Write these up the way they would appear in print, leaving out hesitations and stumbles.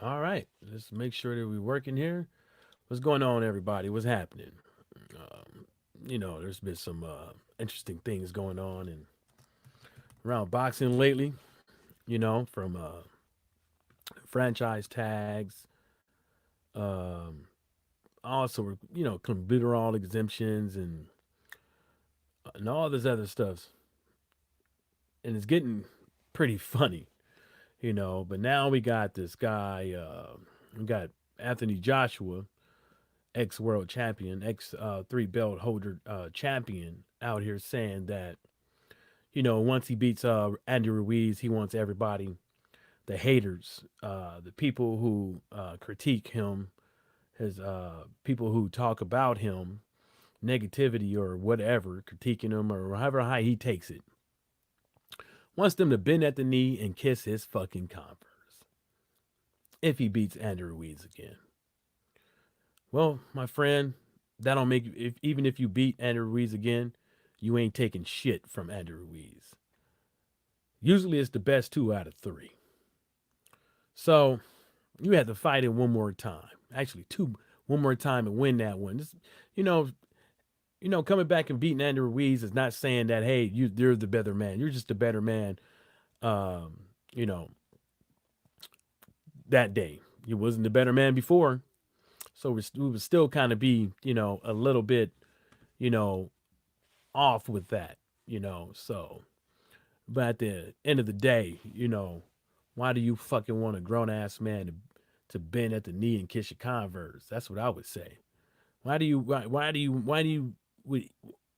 All right, let's make sure that we're working here. What's going on, everybody? What's happening? Um, there's been some interesting things going on and around boxing lately. From franchise tags, um, also all exemptions and all this other stuff, and it's getting pretty funny. But now we got this guy. We got Anthony Joshua, ex world champion, ex three belt holder champion, out here saying that once he beats Andy Ruiz, he wants everybody, the haters, the people who critique him, his people who talk about him, negativity or whatever, critiquing him or however high he takes it, wants them to bend at the knee and kiss his fucking Converse if he beats Andy Ruiz again. Well, my friend, that don't make even if you beat Andy Ruiz again, you ain't taking shit from Andy Ruiz. Usually it's the best two out of three. So you have to fight it one more time. Actually, one more time and win that one. You know, coming back and beating Andy Ruiz is not saying that hey, you're the better man. You're just a better man. Um, you know, that day you wasn't the better man before, so we would still kind of be a little bit you know off with that. So but at the end of the day, why do you fucking want a grown ass man to bend at the knee and kiss your Converse? That's what I would say. Why do you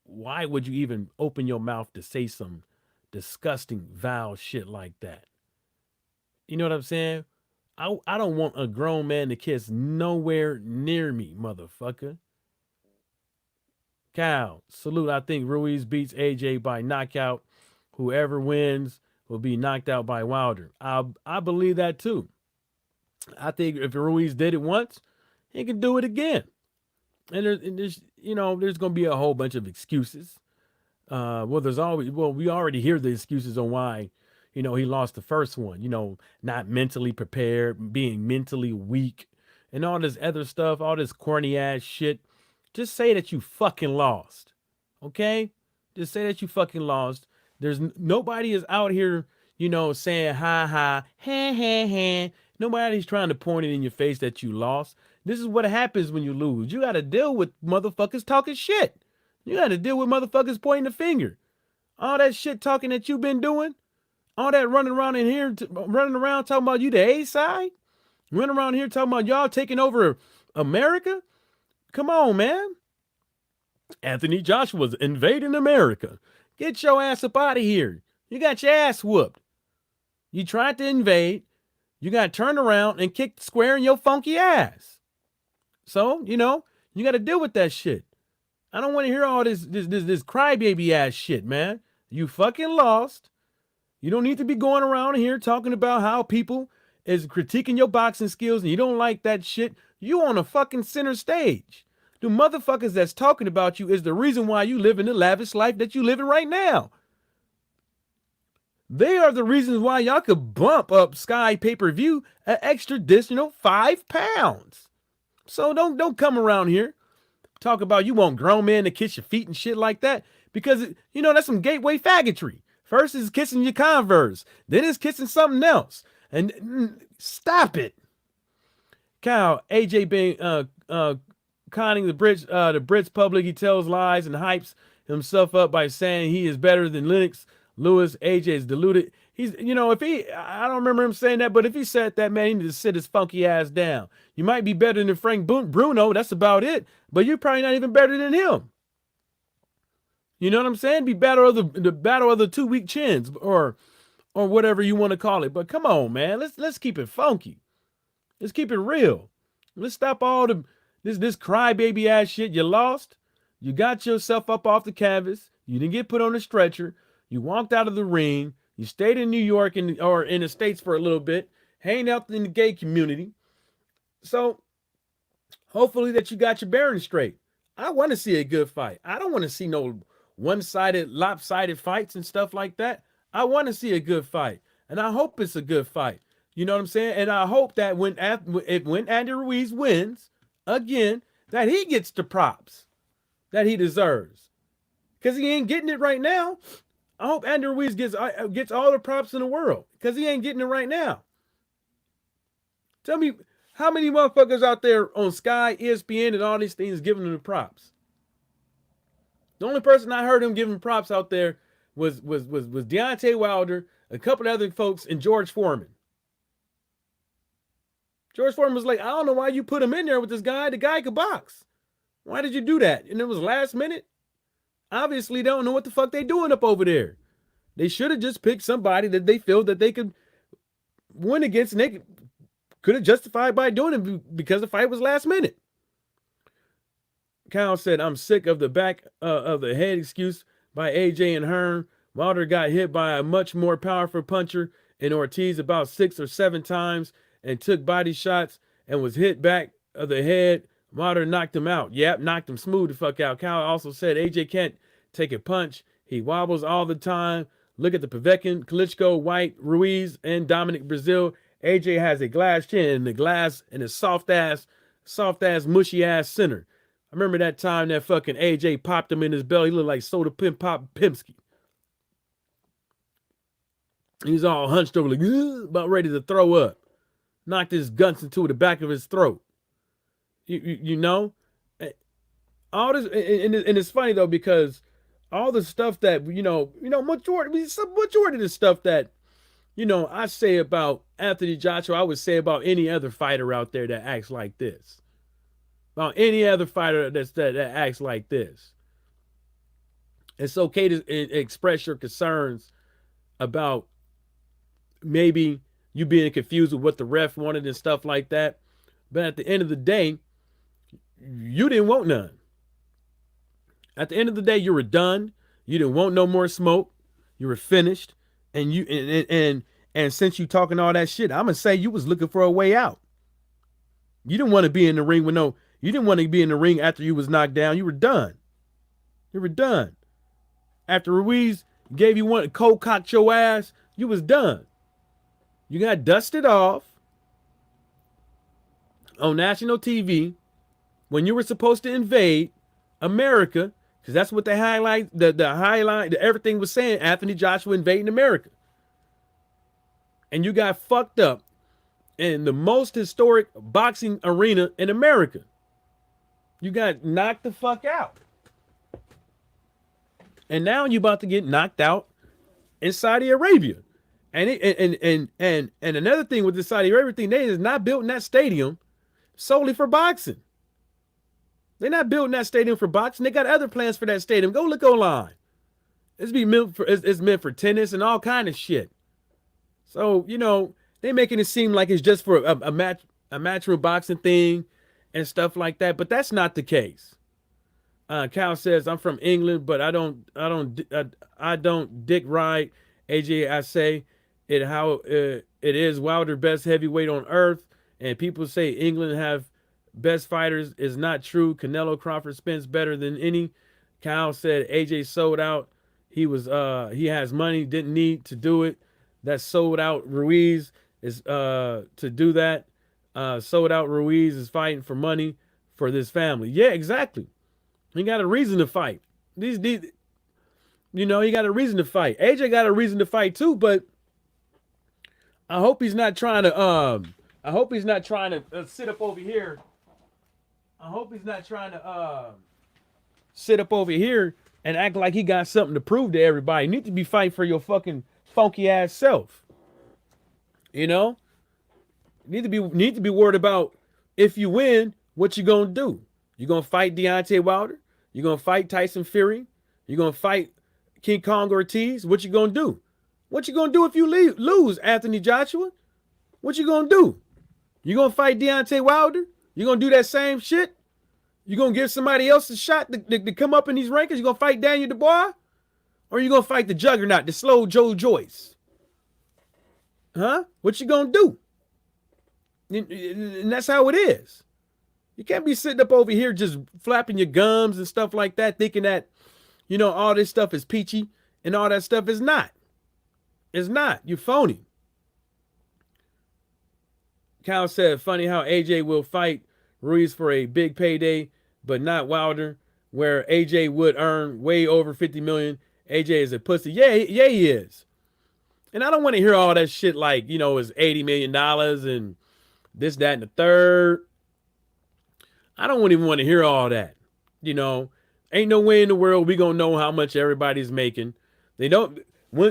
why would you even open your mouth to say some disgusting vile shit like that? You know what I'm saying? I don't want a grown man to kiss nowhere near me, motherfucker. Cal, salute. I think Ruiz beats AJ by knockout. Whoever wins will be knocked out by Wilder. I believe that too. I think if Ruiz did it once, he can do it again. And there's going to be a whole bunch of excuses. We already hear the excuses on why, he lost the first one. Not mentally prepared, being mentally weak, and all this other stuff, all this corny ass shit. Just say that you fucking lost, okay? Just say that you fucking lost. Nobody is out here, saying ha ha ha ha ha. Nobody's trying to point it in your face that you lost. This is what happens when you lose. You got to deal with motherfuckers talking shit. You got to deal with motherfuckers pointing the finger. All that shit talking that you've been doing, all that running around in here, running around talking about you the A side, running around here talking about y'all taking over America. Come on, man. Anthony Joshua's invading America. Get your ass up out of here. You got your ass whooped. You tried to invade. You got turned around and kicked square in your funky ass. So, you got to deal with that shit. I don't want to hear all this crybaby ass shit, man. You fucking lost. You don't need to be going around here talking about how people is critiquing your boxing skills and you don't like that shit. You on a fucking center stage. The motherfuckers that's talking about you is the reason why you live in the lavish life that you living right now. They are the reasons why y'all could bump up Sky pay-per-view an extra additional £5. So don't come around here talk about you want grown men to kiss your feet and shit like that because that's some gateway faggotry. First is kissing your Converse, then it's kissing something else, and stop it. Kyle, AJ being conning the Brits public, he tells lies and hypes himself up by saying he is better than Lennox Lewis. AJ is deluded. He's, I don't remember him saying that, but if he said that, man, he needs to sit his funky ass down. You might be better than Frank Bruno. That's about it. But you're probably not even better than him. You know what I'm saying? Be the battle of the 2 weak chins or whatever you want to call it. But come on, man. Let's keep it funky. Let's keep it real. Let's stop all this crybaby ass shit. You lost. You got yourself up off the canvas. You didn't get put on a stretcher. You walked out of the ring. You stayed in New York or in the States for a little bit, hanging out in the gay community. So hopefully that you got your bearings straight. I want to see a good fight. I don't want to see no one-sided, lopsided fights and stuff like that. I want to see a good fight. And I hope it's a good fight. You know what I'm saying? And I hope that when Andy Ruiz wins again, that he gets the props that he deserves, because he ain't getting it right now. I hope Andy Ruiz gets all the props in the world, because he ain't getting it right now. Tell me how many motherfuckers out there on Sky, ESPN, and all these things giving him the props. The only person I heard him giving props out there was Deontay Wilder, a couple of other folks, and George Foreman. George Foreman was like, I don't know why you put him in there with this guy. The guy could box. Why did you do that? And it was last minute. Obviously, they don't know what the fuck they doing up over there. They should have just picked somebody that they feel that they could win against, and they could have justified by doing it because the fight was last minute. Kyle said, I'm sick of the back of the head excuse by AJ and Hearn. Wilder got hit by a much more powerful puncher in Ortiz about 6 or 7 times and took body shots and was hit back of the head. Wilder knocked him out. Yep, knocked him smooth the fuck out. Kyle also said AJ can't take a punch. He wobbles all the time. Look at the Povetkin, Klitschko, White, Ruiz, and Dominic Brazil. AJ has a glass chin and a soft ass, mushy ass center. I remember that time that fucking AJ popped him in his belly. He looked like Soda Pimp Pop Pimpsky. He was all hunched over, like, about ready to throw up. Knocked his guts into the back of his throat. You know? All this, and it's funny though, because all the stuff that, majority of the stuff that, I say about Anthony Joshua, I would say about any other fighter out there that acts like this. About any other fighter that acts like this. It's okay to express your concerns about maybe you being confused with what the ref wanted and stuff like that. But at the end of the day, you didn't want none. At the end of the day, you were done. You didn't want no more smoke. You were finished. And since you talking all that shit, I'm gonna say you was looking for a way out. You didn't want to be in the ring you didn't want to be in the ring after you was knocked down. You were done. You were done. After Ruiz gave you one, cold cocked your ass, you was done. You got dusted off on national TV when you were supposed to invade America, because that's what the highlight, everything was saying, Anthony Joshua invading America. And you got fucked up in the most historic boxing arena in America. You got knocked the fuck out. And now you about to get knocked out in Saudi Arabia. And another thing with the Saudi Arabia thing, they is not building that stadium solely for boxing. They're not building that stadium for boxing. They got other plans for that stadium. Go look online. It's meant for tennis and all kind of shit. So, they making it seem like it's just for a matchroom boxing thing and stuff like that, but that's not the case. Cal says, I'm from England, but I don't dick ride. AJ, I say it how it is. Wilder best heavyweight on earth, and people say England have best fighters is not true. Canelo Crawford spends better than any. Cal said AJ sold out. He has money, didn't need to do it. That sold out Ruiz is to do that. Sold out Ruiz is fighting for money for this family. Yeah, exactly. He got a reason to fight. He got a reason to fight. AJ got a reason to fight too, but I hope he's not trying to sit up over here. I hope he's not trying to sit up over here and act like he got something to prove to everybody. You need to be fighting for your fucking funky ass self. You need to be worried about, if you win, what you gonna do? You gonna fight Deontay Wilder? You gonna fight Tyson Fury? You gonna fight King Kong Ortiz? What you gonna do? What you gonna do if you lose, Anthony Joshua? What you gonna do? You gonna fight Deontay Wilder? You gonna do that same shit? You gonna give somebody else a shot to come up in these rankings? You gonna fight Daniel Dubois? Or you gonna fight the juggernaut, the slow Joe Joyce? Huh? What you gonna do? And that's how it is. You can't be sitting up over here just flapping your gums and stuff like that, thinking that, all this stuff is peachy and all that stuff is not. It's not. You're phony. Cal said, funny how AJ will fight Ruiz for a big payday, but not Wilder, where AJ would earn way over 50 million. AJ is a pussy. Yeah, yeah, he is. And I don't want to hear all that shit like, it's $80 million and this, that, and the third. I don't even want to hear all that. You know, ain't no way in the world we gonna know how much everybody's making. They don't.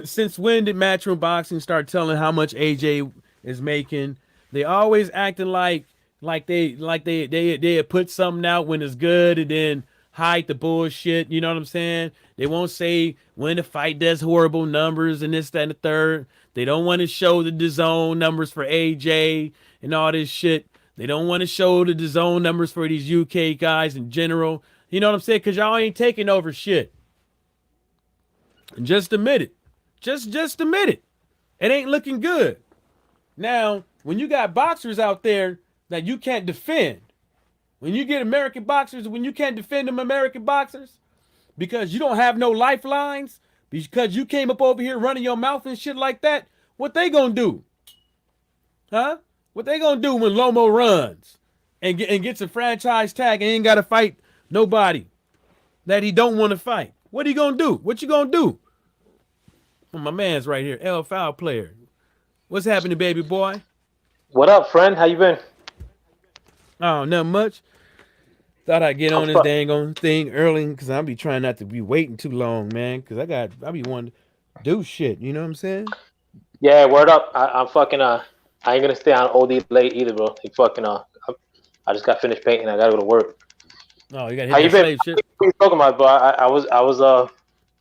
Since when did Matchroom Boxing start telling how much AJ is making? They always acting like they had put something out when it's good and then hide the bullshit. You know what I'm saying? They won't say when the fight does horrible numbers and this, that, and the third. They don't want to show the DAZN numbers for AJ and all this shit. They don't want to show the DAZN numbers for these UK guys in general. You know what I'm saying? Because y'all ain't taking over shit. And just admit it. Just admit it. It ain't looking good. Now, when you got boxers out there that you can't defend, when you get American boxers, when you can't defend them American boxers, because you don't have no lifelines, because you came up over here running your mouth and shit like that, what they gonna do? Huh? What they gonna do when Lomo runs and gets a franchise tag and ain't gotta fight nobody that he don't want to fight? What he gonna do? What you gonna do? Well, my man's right here, L Foul player. What's happening, baby boy? What up, friend? How you been? Oh, nothing much. Thought I'd get on this dang on thing early because I'll be trying not to be waiting too long, man. Because I be wanting to do shit. You know what I'm saying? Yeah, word up. I'm fucking I ain't gonna stay on OD late either, bro. Like fucking I just got finished painting. I gotta go to work. Oh, you gotta How hit you that been? slave shit. What are you talking about, bro? I was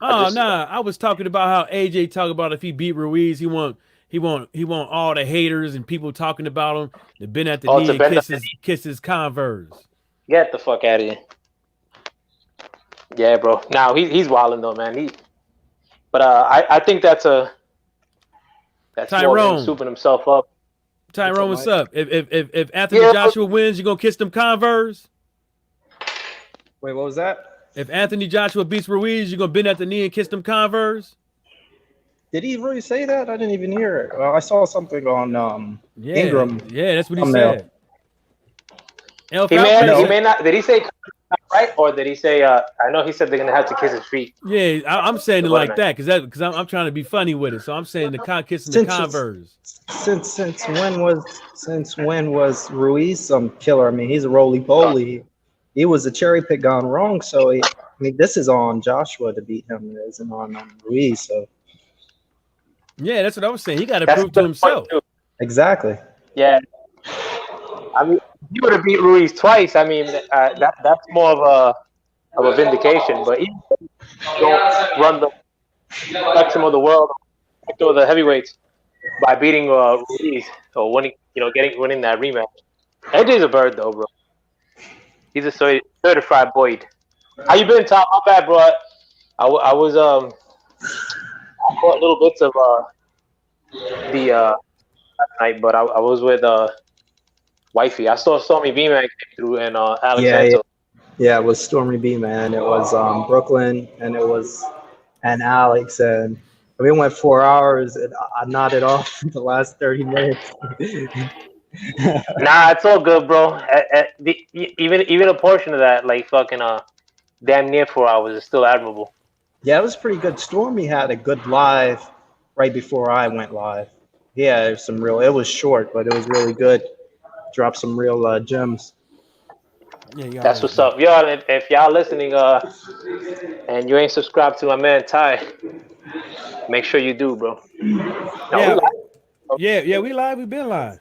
Oh, nah. I was talking about how AJ talk about if he beat Ruiz, he want all the haters and people talking about him to bend at the knee and kiss his Converse. Get the fuck out of here. Yeah, bro. Now he's wilding though, man. But I think that's Tyrone more him souping himself up. Tyrone, what's up? If Anthony Joshua wins, you gonna kiss them Converse? Wait, what was that? If Anthony Joshua beats Ruiz, you gonna bend at the knee and kiss them Converse? Did he really say that? I didn't even hear it. Well, I saw something on Ingram. Yeah, that's what he said. He may not. Did he say right, or did he say? I know he said they're gonna have to kiss his feet. Yeah, I'm saying it like that because I'm trying to be funny with it. So I'm saying the kissing the Converse. Since when was Ruiz some killer? I mean, he's a roly poly. He was a cherry pick gone wrong. So this is on Joshua to beat him. It isn't on Ruiz. So yeah, that's what I was saying. He got to prove to himself. Exactly. Yeah. I mean, if you would have beat Ruiz twice, I mean, that's more of a vindication. But even if you don't run the spectrum of the world or the heavyweights by beating Ruiz or winning that rematch. AJ's a bird though, bro. He's a certified Boyd. How you been, Tom? Not bad, bro. I was I caught little bits of the last night, but I was with wifey. I saw Stormy B-Man came through and Alex Santos. Yeah, it was Stormy B-Man. It was Brooklyn and Alex, and we went 4 hours and I nodded off the last 30 minutes. Nah, it's all good, bro. Even a portion of that, like fucking damn near 4 hours, is still admirable. Yeah, it was pretty good. Stormy had a good live right before I went live. Yeah, there's some real. It was short, but it was really good. Dropped some real gems. Yeah, that's what's up, y'all. If y'all listening, and you ain't subscribed to my man Ty, make sure you do, bro. Yeah, we live. We've been live.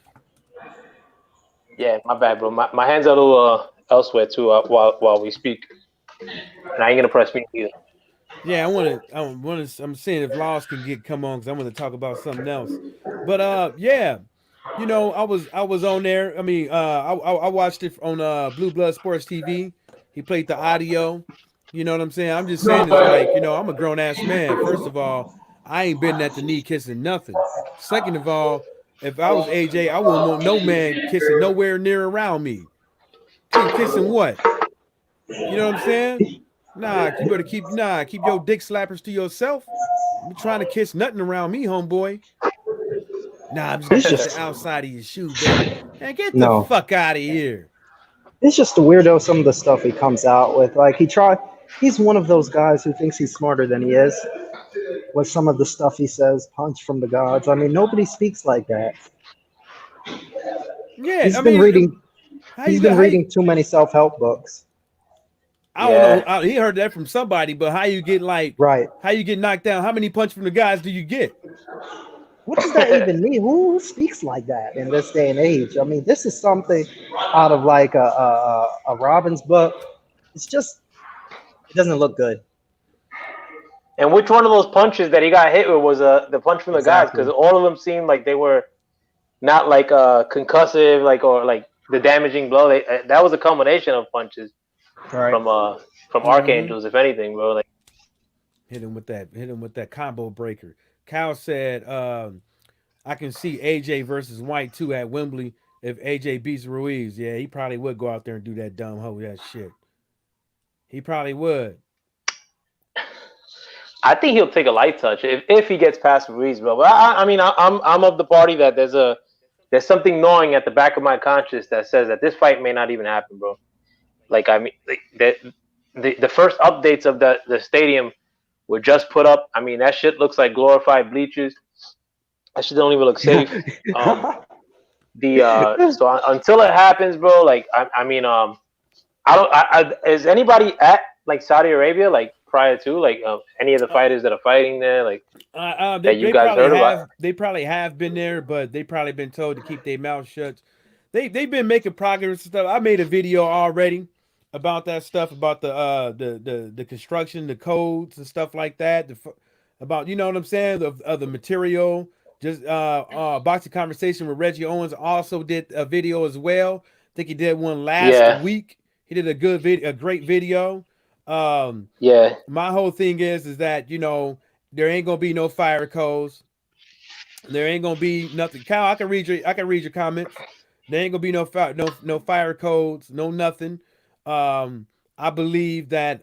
Yeah, my bad, bro. My hands are a little elsewhere too while we speak, and I ain't gonna press me either. Yeah, I'm seeing if Laws can come on because I want to talk about something else. But yeah, I was on there. I mean, I watched it on Blue Blood Sports TV. He played the audio. You know what I'm saying? I'm just saying it's like, I'm a grown ass man. First of all, I ain't been at the knee kissing nothing. Second of all, if I was AJ, I wouldn't want no man kissing nowhere near around me. Kissing what? You know what I'm saying? Nah, you better keep your dick slappers to yourself. I'm trying to kiss nothing around me, homeboy. Nah, I'm just gonna He's touch the just outside of your shoe, baby. Man, get the no. fuck out of here. He's just a weirdo. Some of the stuff he comes out with, like he's one of those guys who thinks he's smarter than he is. With some of the stuff he says, punch from the gods. I mean, nobody speaks like that. Yeah, He's I been mean, reading. how He's you got been how you? reading too many self-help books. I don't know. Yeah. He heard that from somebody, but how you get like Right. how you get knocked down? How many punches from the guys do you get? What does that even mean? Who speaks like that in this day and age? I mean, this is something out of like a Robbins book. It's just it doesn't look good. And which one of those punches that he got hit with was the punch from the guys? Because Exactly. all of them seemed like they were not like concussive, like or like the damaging blow. That was a combination of punches Right. from Mm-hmm. archangels, if anything, bro. Like, Hit him with that. Hit him with that combo breaker. Cal said, "I can see AJ versus White too at Wembley if AJ beats Ruiz. Yeah, he probably would go out there and do that dumb hoe that shit. He probably would. I think he'll take a light touch if he gets past Ruiz, bro. But I mean, I'm of the party that there's something gnawing at the back of my conscience that says that this fight may not even happen, bro. Like I mean, like, the first updates of the stadium were just put up. I mean, that shit looks like glorified bleachers. That shit don't even look safe. Um, the so until it happens, bro. Like I mean, I don't. Is anybody at like Saudi Arabia like prior to like any of the Uh, fighters that are fighting there like they that you they guys probably heard about? have they probably have been there, but they probably been told to keep their mouth shut. They've been making progress and stuff. I made a video already about that stuff about the construction, the codes and stuff like that. About you know what I'm saying of the material. Just boxing conversation with Reggie Owens also did a video as well. I think he did one last Yeah, week. He did a good video, a great video. Um, yeah. my whole thing is that you know there ain't gonna be no fire codes. There ain't gonna be nothing. Kyle, I can read your comments. There ain't gonna be no fire codes, no nothing. Um, I believe that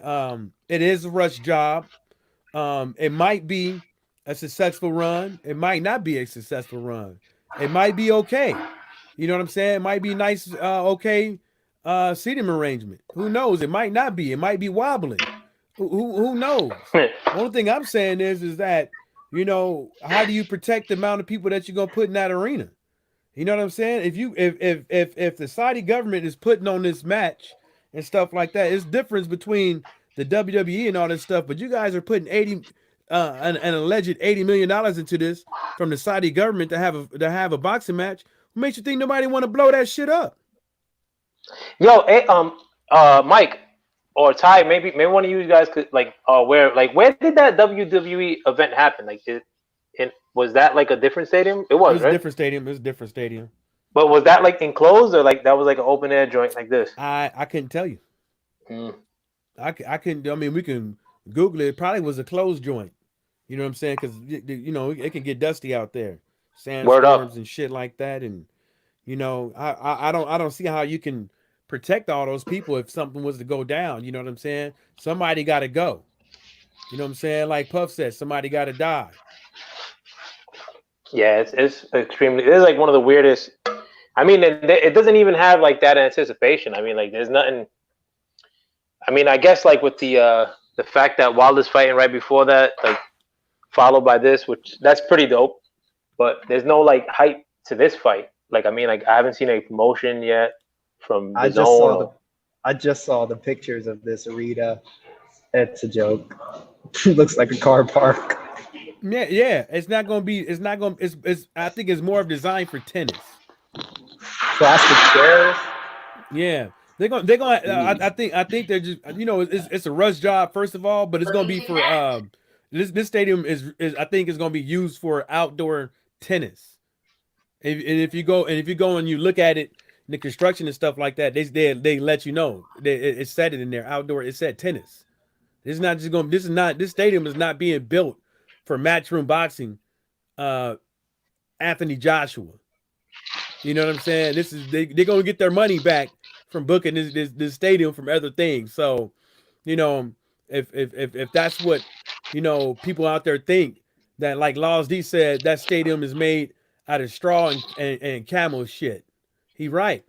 it is a rush job. It might be a successful run. It might not be a successful run. It might be okay. You know what I'm saying? It might be nice, okay, seating arrangement. Who knows? It might not be. It might be wobbling. Who knows? Only thing I'm saying is that you know how do you protect the amount of people that you're gonna put in that arena? You know what I'm saying? If the Saudi government is putting on this match and stuff like that, it's difference between the WWE and all this stuff. But you guys are putting an alleged $80 million into this from the Saudi government to have a boxing match. What makes you think nobody want to blow that shit up? Yo, Mike or Ty, maybe one of you guys could where did that WWE event happen? Like, was that like a different stadium? It It was, was a right? different stadium. It was a different stadium. But was that like enclosed or like that was like an open air joint like this? I couldn't tell you. Mm. I couldn't. I mean, we can Google it. It probably was a closed joint. You know what I'm saying? Because you know it can get dusty out there, Word sandstorms up. and shit like that. And you know, I don't see how you can protect all those people if something was to go down. You know what I'm saying? Somebody got to go. You know what I'm saying? Like Puff said, somebody got to die. Yeah, it's extremely. It's like one of the weirdest. I mean, it doesn't even have like that anticipation. I mean, like there's nothing. I mean, I guess like with the fact that Wilder's fighting right before that, like followed by this, which that's pretty dope. But there's no like hype to this fight. Like I mean, like I haven't seen a promotion yet from I the just zone saw the or I just saw the pictures of this arena. It's a joke. It looks like a car park. Yeah, yeah. It's not gonna be. It's not gonna. It's. I think it's more of designed for tennis. Plastic chairs. Yeah, they're gonna. They're gonna. Jeez. I think they're just. You know, it's a rush job first of all, but it's gonna be for. This stadium is I think is gonna be used for outdoor tennis. If you go and you look at it, the construction and stuff like that, they let you know. It said it in there. Outdoor. It said tennis. This is not just going. This is not. This stadium is not being built for matchroom boxing. Uh, Anthony Joshua. You know what I'm saying? This is they're gonna get their money back from booking this stadium from other things. So, you know, if that's what you know people out there think that like Laws D said that stadium is made out of straw and camel shit. He right.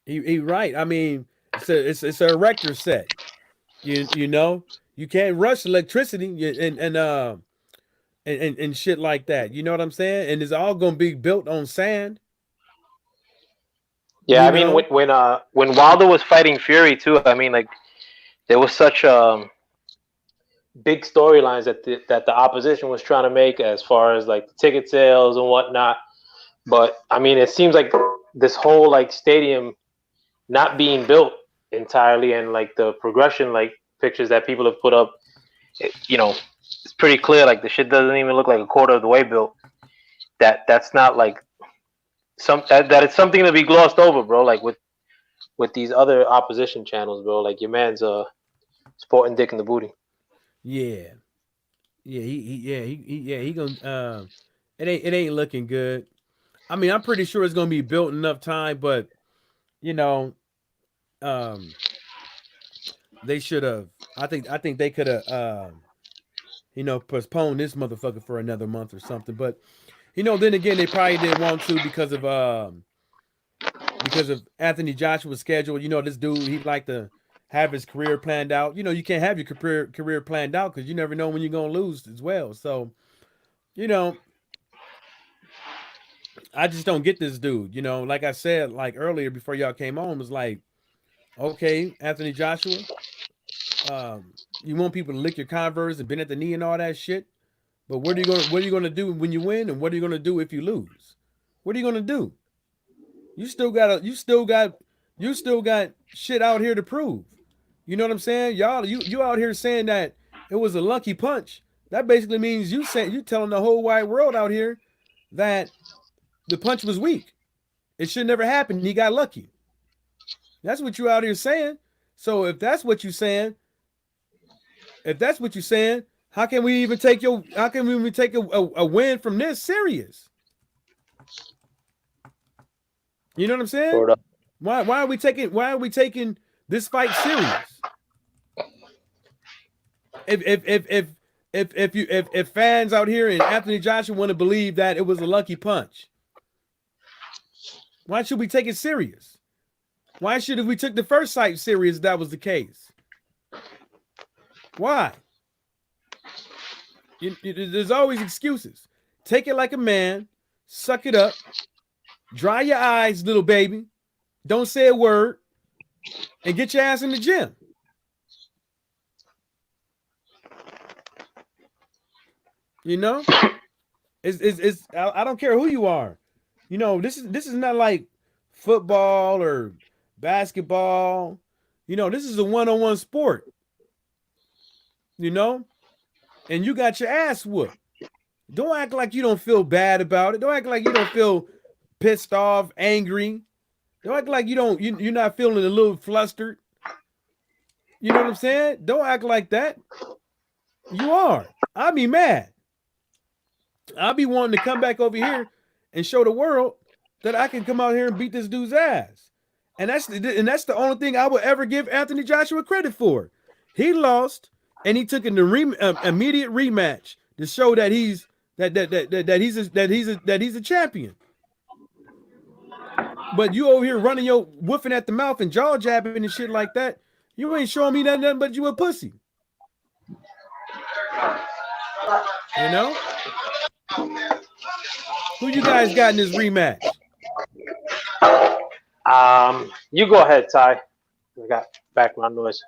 He right. I mean, it's a erector set. You know you can't rush electricity and shit like that. You know what I'm saying? And it's all gonna be built on sand. Yeah, You I mean know? when Wilder was fighting Fury too, I mean like there was such big storylines that the opposition was trying to make as far as like the ticket sales and whatnot. But I mean, it seems like this whole like stadium not being built entirely, and like the progression like pictures that people have put up, it's pretty clear. Like the shit doesn't even look like a quarter of the way built. That's not like that it's something to be glossed over, bro. Like with these other opposition channels, bro. Like your man's sporting dick in the booty. Yeah. He gonna it ain't looking good. I mean, I'm pretty sure it's gonna be built in enough time, but you know, um, they should have. I think they could have, postponed this motherfucker for another month or something. But then again, they probably didn't want to because of Anthony Joshua's schedule. This dude he like to have his career planned out. You can't have your career planned out because you never know when you're gonna lose as well. So you know, I just don't get this dude. Like I said, like earlier before y'all came on, was like, okay, Anthony Joshua, you want people to lick your Converse and bend at the knee and all that shit, but what are you gonna do when you win, and what are you gonna do if you lose? What are you gonna do? You still got shit out here to prove. You know what I'm saying? Y'all, you out here saying that it was a lucky punch. That basically means you telling the whole wide world out here that the punch was weak. It should never happen. He got lucky. That's what you out here saying. So if that's what you're saying, how can we even take a win from this serious? You know what I'm saying? Word up. Why are we taking this fight serious? If fans out here and Anthony Joshua want to believe that it was a lucky punch, why should we take it serious? Why should we took the first fight serious if that was the case? Why? There's always excuses. Take it like a man, suck it up, dry your eyes, little baby, don't say a word, and get your ass in the gym. You know, I don't care who you are. This is not like football or basketball. This is a one-on-one sport. And you got your ass whooped. Don't act like you don't feel bad about it. Don't act like you don't feel pissed off, angry. Don't act like you're not feeling a little flustered. You know what I'm saying? Don't act like that. You are. I'll be mad. I'll be wanting to come back over here and show the world that I can come out here and beat this dude's ass. And that's the only thing I will ever give Anthony Joshua credit for. He lost, and he took an immediate rematch to show that he's a champion. But you over here running your woofing at the mouth and jaw jabbing and shit like that, you ain't showing me nothing but you a pussy. You know? Who you guys got in this rematch? You go ahead, Ty. I got background noise.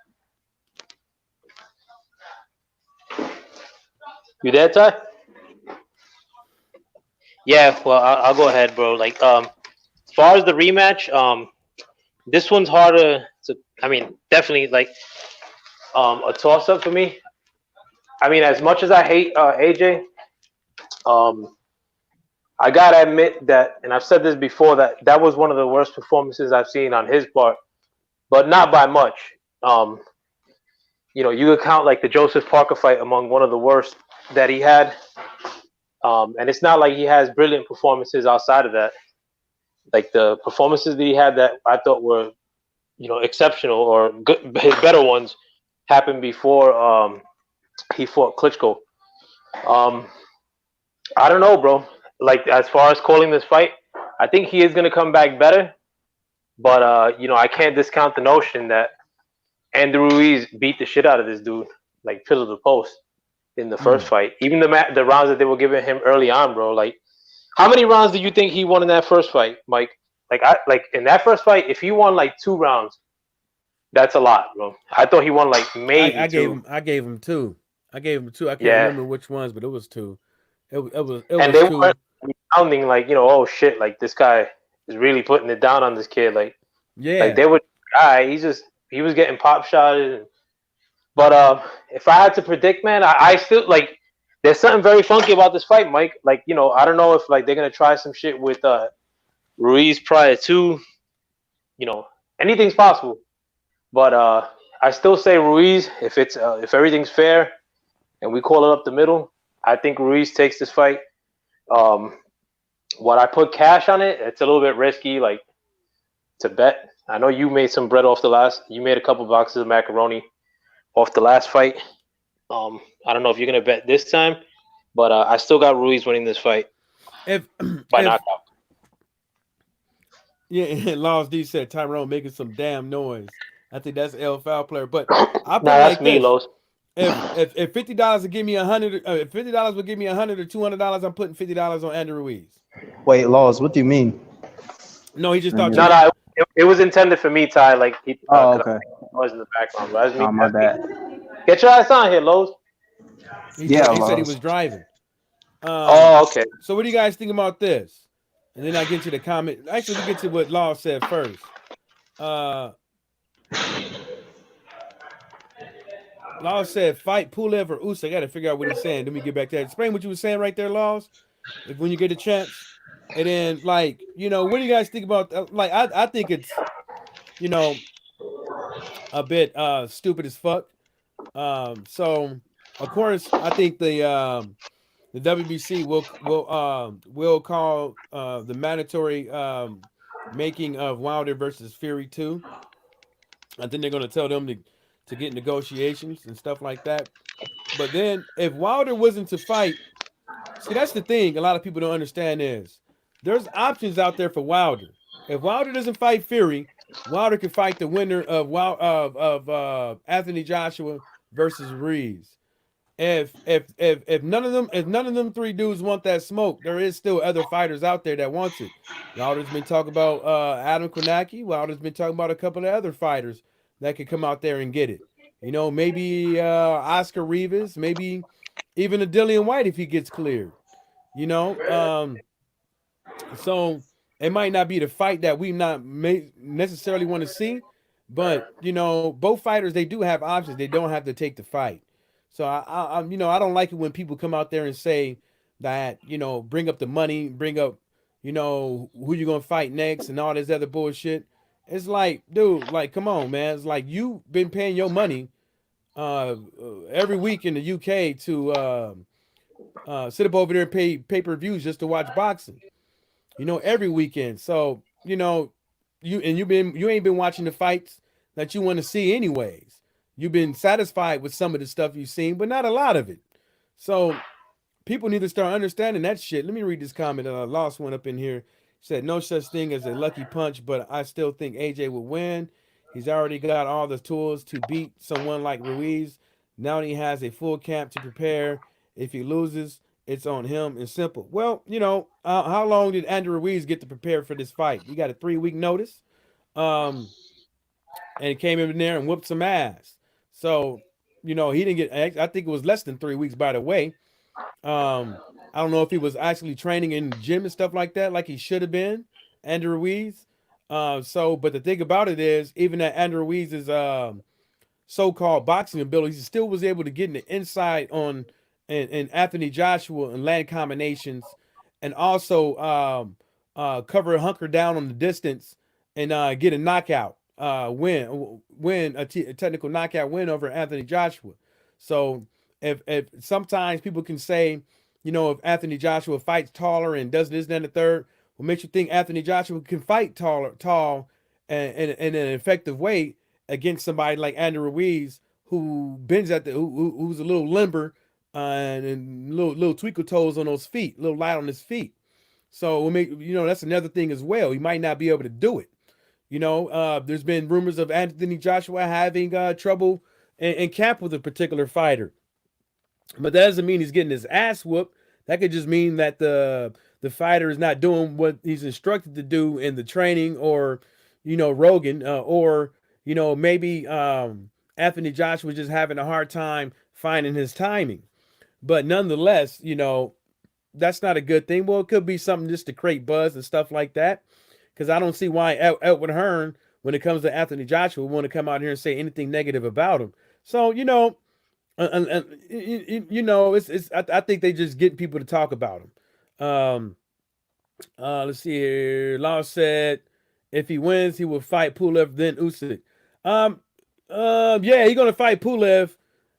You there, Ty? Yeah, well, I'll go ahead, bro. Like, as far as the rematch, this one's harder to. I mean, definitely like a toss-up for me. I mean, as much as I hate AJ, I gotta admit that, and I've said this before, that was one of the worst performances I've seen on his part, but not by much. You could count like the Joseph Parker fight among one of the worst that he had. And it's not like he has brilliant performances outside of that. Like the performances that he had that I thought were, exceptional or good, better ones happened before he fought Klitschko. I don't know, bro. like as far as calling this fight, I think he is gonna come back better. But I can't discount the notion that Andrew Ruiz beat the shit out of this dude, like pillar to post in the first Mm. fight. Even the rounds that they were giving him early on, bro. Like, how many rounds do you think he won in that first fight, Mike? Like in that first fight, if he won like 2 rounds, that's a lot, bro. I thought he won like maybe I gave two. him I gave him two. I gave him two. I can't Yeah, remember which ones, but it was two. It and was they weren't two. sounding like oh shit, like this guy is really putting it down on this kid. Like Yeah. they would, guy. He was getting pop shotted. But if I had to predict, man, I still like. There's something very funky about this fight, Mike. Like I don't know if like they're gonna try some shit with Ruiz prior to. You know, anything's possible. But I still say Ruiz. If everything's fair and we call it up the middle, I think Ruiz takes this fight. Um, what I put cash on it, it's a little bit risky, like to bet. I know you made some bread off the last. You made a couple boxes of macaroni off the last fight. I don't know if you're gonna bet this time, but I still got Ruiz winning this fight If by if knockout. yeah, Laws D said Tyrone making some damn noise. I think that's L foul player. But I Nah, put it that's like me, this: Los. if $50 would give me 100, if $50 would give me 100 or $200, I'm putting $50 on Andrew Ruiz. Wait, Laws, what do you mean? No, he just Let thought me- you. No, no, it was intended for me, Ty. Like Oh, 'cause okay. I was in the background, but that's me. Oh, my That's me. bad. Get your ass on here, Los. Yeah, He said he Laws. was driving. Oh, okay. So what do you guys think about this? And then I get to the comment. Actually, we get to what Law said first. Uh, Law said fight Pulev or Usyk. I got to figure out what he's saying. Then we get back to that. Explain what you were saying right there, Laws. If when you get a chance, and then like what do you guys think about? Like I think it's you know a bit stupid as fuck. So of course I think the WBC will call the mandatory making of Wilder versus Fury 2. I think they're going to tell them to get negotiations and stuff like that. But then if Wilder wasn't to fight, see that's the thing a lot of people don't understand is there's options out there for Wilder. If Wilder doesn't fight Fury, Wilder can fight the winner of Anthony Joshua versus Ruiz. If none of them three dudes want that smoke, there is still other fighters out there that wants it. Wilder's been talking about Adam Konaki. Wilder's been talking about a couple of other fighters that could come out there and get it. Maybe Oscar Rivas, maybe even a Dillian White if he gets cleared. You know, so it might not be the fight that we not necessarily want to see, but both fighters they do have options. They don't have to take the fight. So I don't like it when people come out there and say that bring up the money, bring up who you gonna fight next and all this other bullshit. It's like, dude, like come on, man. It's like you've been paying your money every week in the UK to sit up over there and pay pay-per-views just to watch boxing. Every weekend. So, you ain't been watching the fights that you want to see anyways. You've been satisfied with some of the stuff you've seen, but not a lot of it. So people need to start understanding that shit. Let me read this comment. I lost one up in here. Said no such thing as a lucky punch, but I still think AJ will win. He's already got all the tools to beat someone like Ruiz. Now he has a full camp to prepare. If he loses, it's on him and simple. Well, how long did Andrew Ruiz get to prepare for this fight? He got a 3-week notice, and he came in there and whooped some ass. So, he didn't get. I think it was less than 3 weeks, by the way. I don't know if he was actually training in the gym and stuff like that, like he should have been, Andrew Ruiz. But the thing about it is, even at Andrew Ruiz's so-called boxing abilities, he still was able to get an insight on and Anthony Joshua and land combinations, and also hunker down on the distance and get a knockout win a technical knockout win over Anthony Joshua. So if sometimes people can say, if Anthony Joshua fights taller and does this, then the third, what makes you think Anthony Joshua can fight tall and in an effective way against somebody like Andrew Ruiz, who bends at who's a little limber and little twinkle toes on those feet, a little light on his feet. So that's another thing as well. He might not be able to do it. There's been rumors of Anthony Joshua having trouble in camp with a particular fighter, but that doesn't mean he's getting his ass whooped. That could just mean that the fighter is not doing what he's instructed to do in the training, or Rogan, or maybe Anthony Joshua just having a hard time finding his timing. But nonetheless, that's not a good thing. Well, it could be something just to create buzz and stuff like that. Because I don't see why Edwin Hearn, when it comes to Anthony Joshua, would want to come out here and say anything negative about him. So it's I think they just getting people to talk about him. Let's see here. Law said if he wins, he will fight Pulev then Usyk. Um, yeah, he's gonna fight Pulev,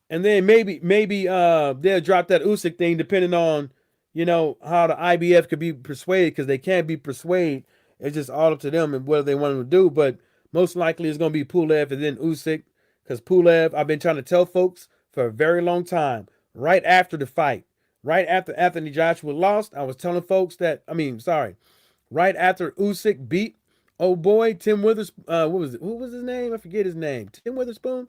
and then maybe they'll drop that Usyk thing depending on how the IBF could be persuaded, because they can't be persuaded. It's just all up to them and what they want him to do. But most likely it's gonna be Pulev and then Usyk, because Pulev, I've been trying to tell folks for a very long time. Right after the fight, right after Anthony Joshua lost, I was telling folks that right after Usyk beat old boy Tim Witherspoon. What was his name? I forget his name. Tim Witherspoon.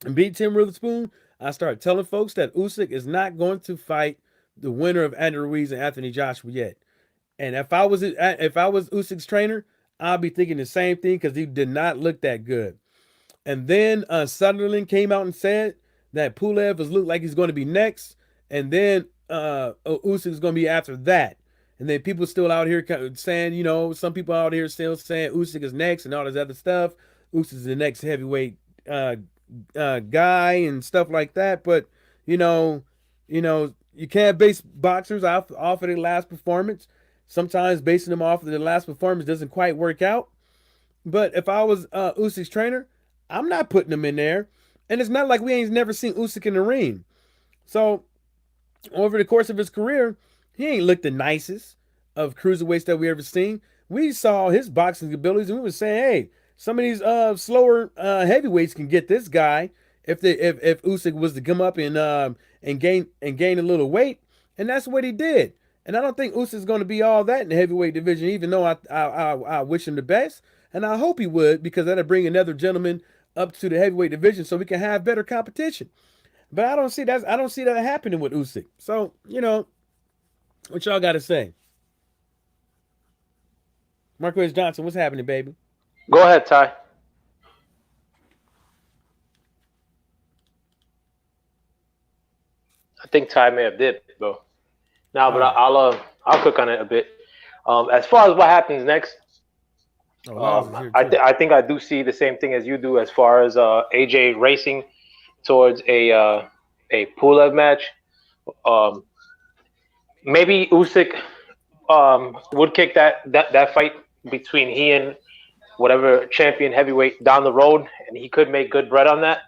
And beat Tim Witherspoon. I started telling folks that Usyk is not going to fight the winner of Andy Ruiz and Anthony Joshua yet. And if I was Usyk's trainer, I'd be thinking the same thing, because he did not look that good. And then Sutherland came out and said that Pulev is look like he's going to be next, and then Usyk is going to be after that. And then people still out here saying, some people out here still saying Usyk is next and all this other stuff. Usyk is the next heavyweight guy and stuff like that. But you can't base boxers off of their last performance. Sometimes basing them off of their last performance doesn't quite work out. But if I was Usyk's trainer, I'm not putting him in there. And it's not like we ain't never seen Usyk in the ring. So over the course of his career, he ain't looked the nicest of cruiserweights that we ever seen. We saw his boxing abilities, and we were saying, hey, some of these slower heavyweights can get this guy if Usyk was to come up and gain a little weight. And that's what he did. And I don't think Usyk's going to be all that in the heavyweight division, even though I wish him the best. And I hope he would, because that'll bring another gentleman up to the heavyweight division so we can have better competition. But I don't see that happening with Usyk. So, what y'all got to say? Marquez Johnson, what's happening, baby? Go ahead, Ty. I think Ty may have dipped, bro. Now, but I'll cook on it a bit. As far as what happens next, I think I do see the same thing as you do, as far as AJ racing towards a Pulev match. Maybe Usyk would kick that fight between he and whatever champion heavyweight down the road, and he could make good bread on that.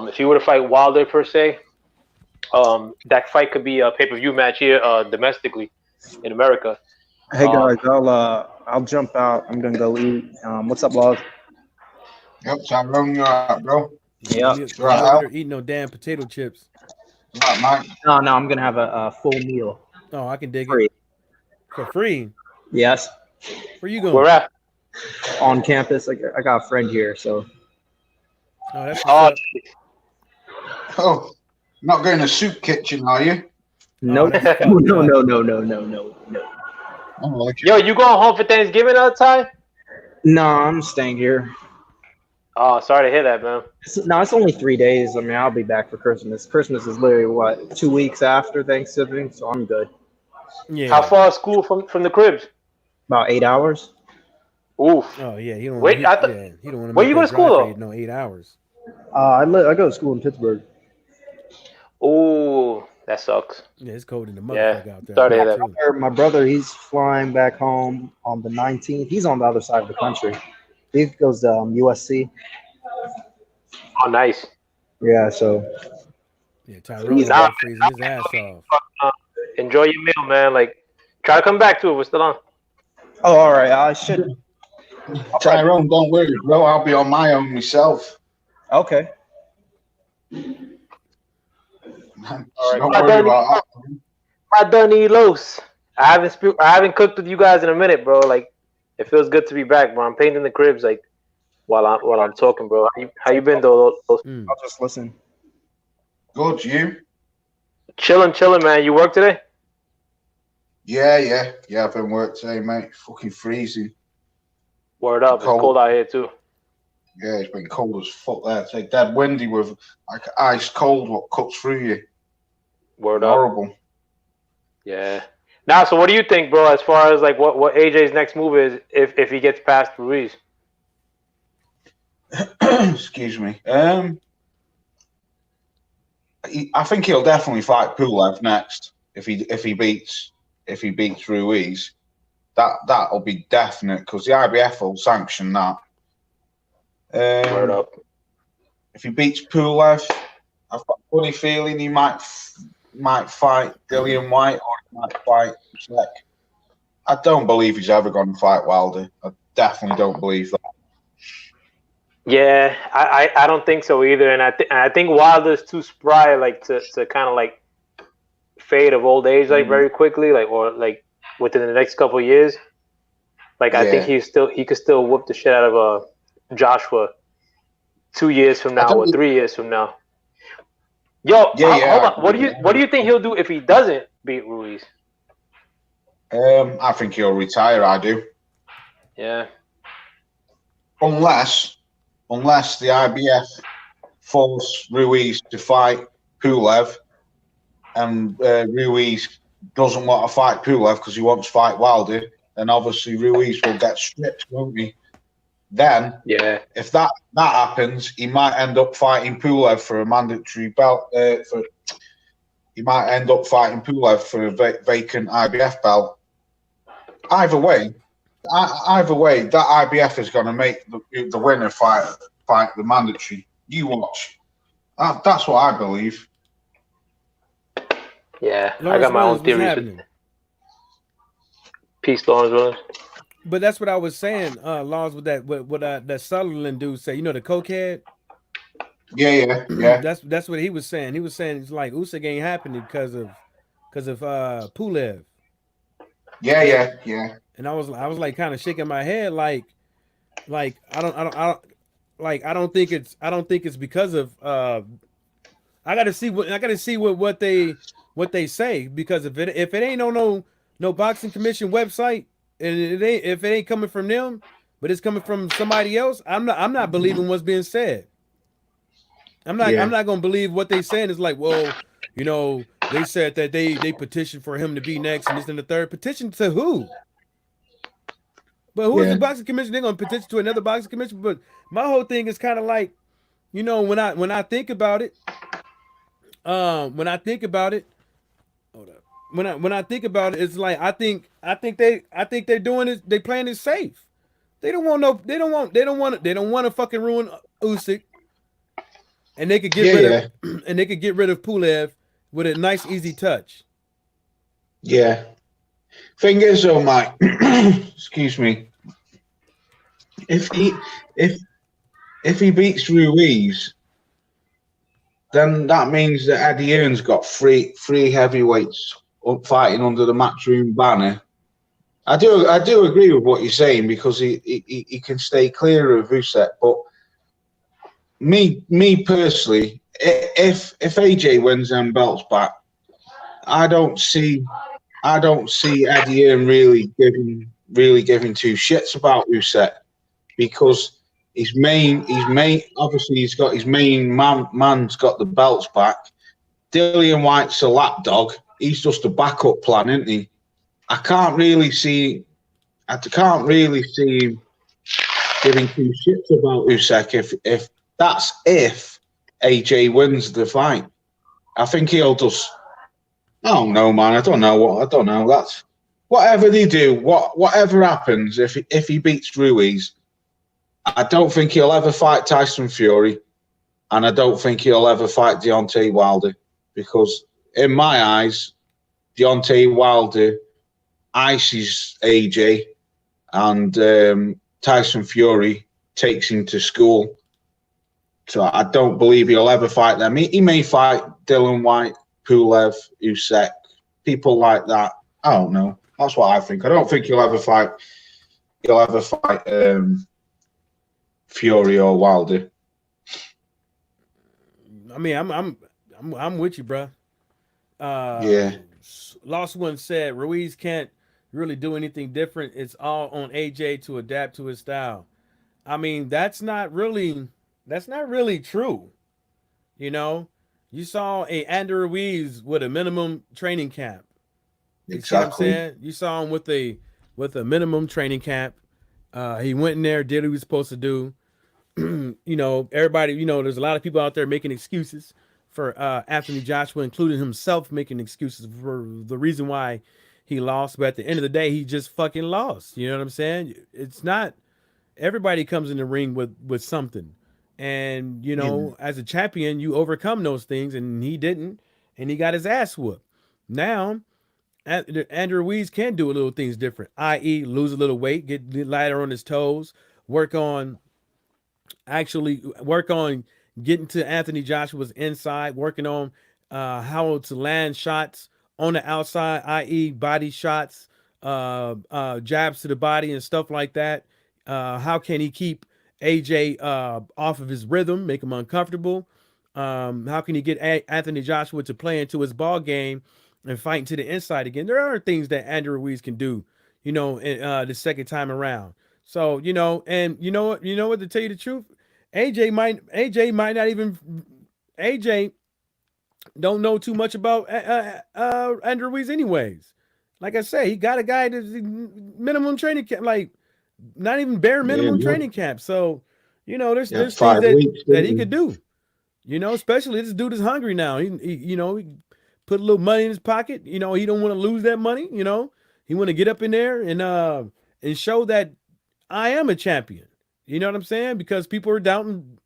If he were to fight Wilder per se, that fight could be a pay-per-view match here domestically in America. Hey guys, I'll jump out. I'm gonna go eat. What's up, Log? Yep, Tyrone, you alright, bro? Yep. They're eating no damn potato chips. Right, Mike. No, I'm gonna have a full meal. Oh, I can dig Free. it. For free? Yes. Where you going? Where at? On campus. I got a friend here, so. Oh, that's what's up. Oh, not going to soup kitchen, are you? Nope. that's No. Oh, like Yo, you going home for Thanksgiving Ty? No, I'm staying here. Oh, sorry to hear that, man. It's only 3 days. I mean, I'll be back for Christmas. Christmas is literally 2 weeks after Thanksgiving, so I'm good. Yeah. How far is school from the cribs? About 8 hours. Oof. Oh yeah, he don't. Wait, he I thought- don't want to. where you go to school, though? No, 8 hours. I go to school in Pittsburgh. Ooh, that sucks. Yeah, it's cold in the Yeah, motherfucker out there. sorry to hear too. that. My brother, he's flying back home on the 19th. He's on the other side of the country. He goes to USC. Oh, nice. Yeah, so Yeah, Tyrone's Nah. freezing his ass off. Enjoy your meal, man. Like, try to come back to it. We're still on. all right. I should. Tyrone, don't worry, bro. I'll be on my own myself. Okay. Don't right. worry about that. Adonilos. I haven't cooked with you guys in a minute, bro. Like, it feels good to be back, bro. I'm painting the cribs like while I'm talking, bro. How you been though? Mm. I'll just listen. Good, you? Chilling, man. You work today? Yeah. I've been work today, mate. Fucking freezing. Word up. It's cold out here too. Yeah, it's been cold as fuck there. It's like dead windy with like ice cold what cuts through you. Word up. Horrible. Yeah. Now, so what do you think, bro? As far as like what AJ's next move is, if he gets past Ruiz? Excuse me. I think he'll definitely fight Pulev next if he beats Ruiz. That'll be definite because the IBF will sanction that. Word up. If he beats Pulev, I've got a funny feeling he might fight Dillian White or he might fight Czech. I don't believe he's ever going to fight Wilder. I definitely don't believe that. Yeah, I don't think so either, and I think Wilder's too spry, like to kind of like fade of old age like very quickly, like or like within the next couple of years. Like I think he could still whoop the shit out of Joshua 2 years from now or 3 years from now. Yo, hold on. What do you think he'll do if he doesn't beat Ruiz? I think he'll retire. I do. Yeah. Unless the IBF force Ruiz to fight Pulev, and Ruiz doesn't want to fight Pulev because he wants to fight Wilder, then obviously Ruiz will get stripped, won't he? Then, if that happens, he might end up fighting Pulev for a mandatory belt. He might end up fighting Pulev for a vacant IBF belt. Either way, that IBF is going to make the winner fight the mandatory. You watch. That's what I believe. Yeah, Lawrence I got my own Williams, theories. Peace, Lawrence Williams. But that's what I was saying, Lawrence, with that Sutherland dude said. You know, the cokehead. Yeah. That's what he was saying. He was saying it's like Usyk ain't happening because of Pulev. Yeah. And I was like kind of shaking my head like I don't think it's because of I gotta see what they say, because if it ain't on no boxing commission website and if it ain't coming from them but it's coming from somebody else, I'm not believing what's being said. I'm not gonna believe what they saying is like, well, you know, they said that they petitioned for him to be next and this and the third. Petition to who? But who is the boxing commission? They're gonna petition to another boxing commission. But my whole thing is kind of like, you know, when I think about it, when I think about it, it's like I think they're doing it. They playing it safe. They don't want to fucking ruin Usyk, and they could get rid of Pulev with a nice easy touch. Yeah. Thing is, though, Mike, excuse me, if he beats Ruiz, then that means that Eddie Hearn's got three heavyweights up fighting under the Matchroom banner. I do agree with what you're saying, because he can stay clear of Usyk. But me personally, if AJ wins them belts back, I don't see Eddie Hearn really giving two shits about Usyk, because obviously he's got his main man's got the belts back. Dillian White's a lapdog. He's just a backup plan, isn't he? I can't really see him giving two shits about Usyk if AJ wins the fight. I think he'll just, I don't know, man. I don't know. That's whatever they do, whatever happens. If he beats Ruiz, I don't think he'll ever fight Tyson Fury, and I don't think he'll ever fight Deontay Wilder, because in my eyes, Deontay Wilder ices AJ, and Tyson Fury takes him to school. So I don't believe he'll ever fight them. He may fight Dillian White, Pulev, Usyk, people like that. I don't know. That's what I think. I don't think he'll ever fight. Fury or Wilder. I mean, I'm with you, bro. Yeah, Lost One said Ruiz can't really do anything different. It's all on AJ to adapt to his style. I mean, that's not really true. You know, you saw a Andrew Ruiz with a minimum training camp. You see what I'm exactly. saying? You saw him with a minimum training camp. He went in there, did what he was supposed to do. Everybody, there's a lot of people out there making excuses for Anthony Joshua, including himself, making excuses for the reason why he lost. But at the end of the day, he just fucking lost. You know what I'm saying? It's not everybody comes in the ring with something, and Yeah, as a champion, you overcome those things, and he didn't, and he got his ass whooped. Now, Andrew Ruiz can do a little things different, i.e., lose a little weight, get lighter on his toes, work on work on getting to Anthony Joshua's inside, working on how to land shots on the outside, i.e., body shots, jabs to the body and stuff like that. How can he keep AJ off of his rhythm, make him uncomfortable? How can he get Anthony Joshua to play into his ball game and fight to the inside again? There are things that Andrew Ruiz can do, the second time around. So, and you know what, to tell you the truth, AJ don't know too much about Andrew Ruiz anyways. Like I say, he got a guy that's minimum training camp, like not even bare yeah, minimum no. training camp. So, there's Yeah, there's things 5 weeks, that didn't he he? could do. Especially this dude is hungry now. He put a little money in his pocket. He don't want to lose that money. He want to get up in there and show that I am a champion. You know what I'm saying? Because people are doubting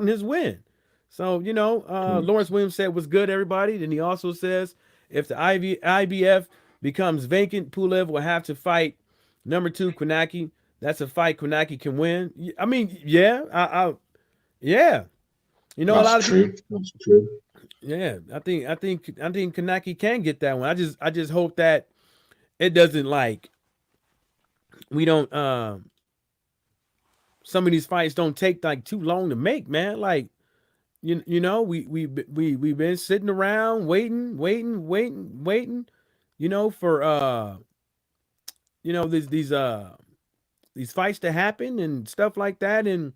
his win. So, Lawrence Williams said was good, everybody. Then he also says if the IBF becomes vacant, Pulev will have to fight number 2 Kwanaki. That's a fight Kwanaki can win. I mean, yeah, yeah. A That's lot of people. true. That's true. Yeah, I think Kanaki can get that one. I just hope that it doesn't like we don't some of these fights don't take like too long to make, man. Like we've been sitting around waiting, for these fights to happen and stuff like that, and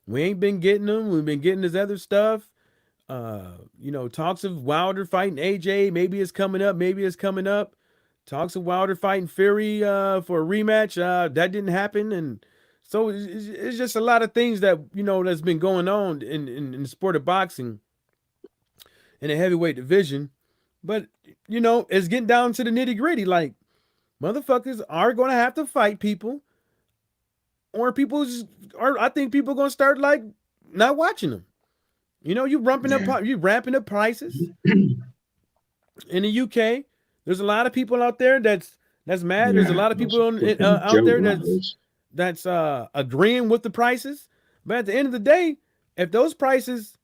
we ain't been getting them. We've been getting this other stuff. Talks of Wilder fighting AJ. Maybe it's coming up. Talks of Wilder fighting Fury for a rematch. That didn't happen, and so it's just a lot of things that that's been going on in the sport of boxing in the heavyweight division. But it's getting down to the nitty gritty. Like motherfuckers are going to have to fight people, or I think people are going to start like not watching them. You ramping up prices in the UK. There's a lot of people out there that's mad. There's a Yeah, lot of that's people a fucking out joke, there that is. that's agreeing with the prices. But at the end of the day, if those prices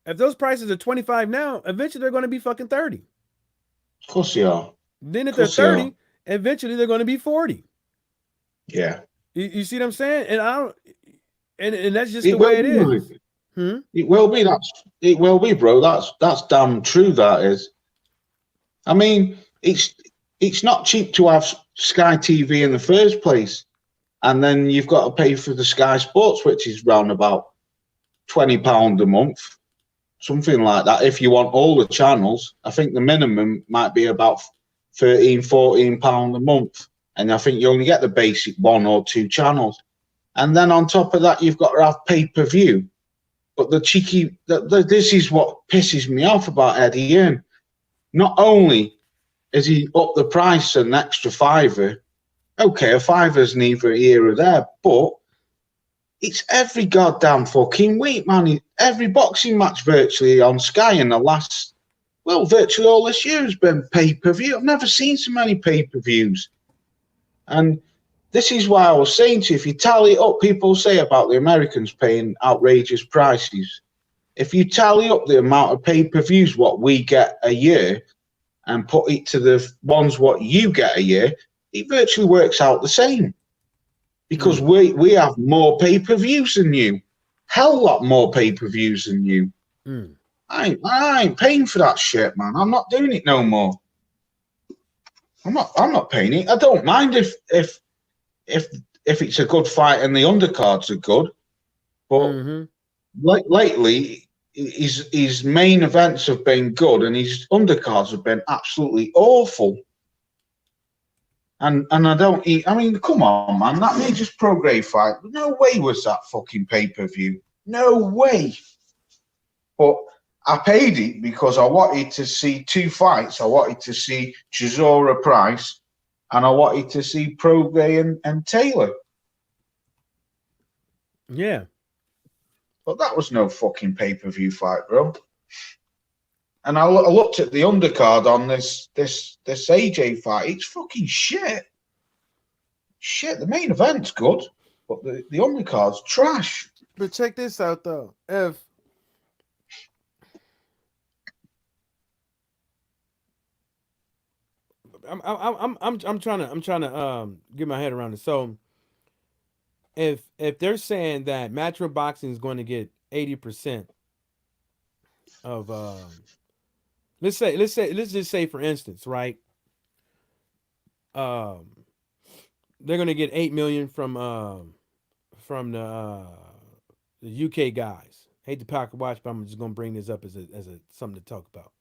are 25 now, eventually they're going to be fucking 30. Of course they are. Then if Of they're course they are. 30, eventually they're going to be 40. Yeah. You see what I'm saying? And I don't, and that's just It the will way it be, is. mate. It will be. It will be, bro. That's damn true. That is. I mean, it's not cheap to have Sky TV in the first place, and then you've got to pay for the Sky Sports, which is round about £20 a month, something like that. If you want all the channels, I think the minimum might be about £13-14 a month, and I think you only get the basic 1 or 2 channels, and then on top of that, you've got to have pay-per-view. But this is what pisses me off about Eddie Hearn. Not only has he upped the price an extra £5, okay, a £5's neither here or there, but it's every goddamn fucking week, man. Every boxing match virtually on Sky in the last, virtually all this year has been pay-per-view. I've never seen so many pay-per-views. And this is why I was saying to you, if you tally it up, people say about the Americans paying outrageous prices. If you tally up the amount of pay-per-views what we get a year and put it to the ones what you get a year, it virtually works out the same because we have more pay-per-views than you. Hell lot more pay-per-views than you. I ain't paying for that shit, man. I'm not doing it no more. I'm not paying it. I don't mind if it's a good fight and the undercards are good, but lately his main events have been good and his undercards have been absolutely awful. And I don't eat. I mean, come on, man. That Majors Prograde fight. No way was that fucking pay-per-view. No way. But I paid it because I wanted to see two fights. I wanted to see Chisora Price and I wanted to see Prograde and Taylor. Yeah. But that was no fucking pay-per-view fight, bro. And I looked at the undercard on this AJ fight. It's fucking shit. Shit, the main event's good, but the undercard's trash. But check this out though. If I'm trying to get my head around it. So if they're saying that Matchroom Boxing is going to get 80% of let's just say for instance, right? They're going to get 8 million from the UK guys. Hate to pocket watch, but I'm just going to bring this up as a something to talk about.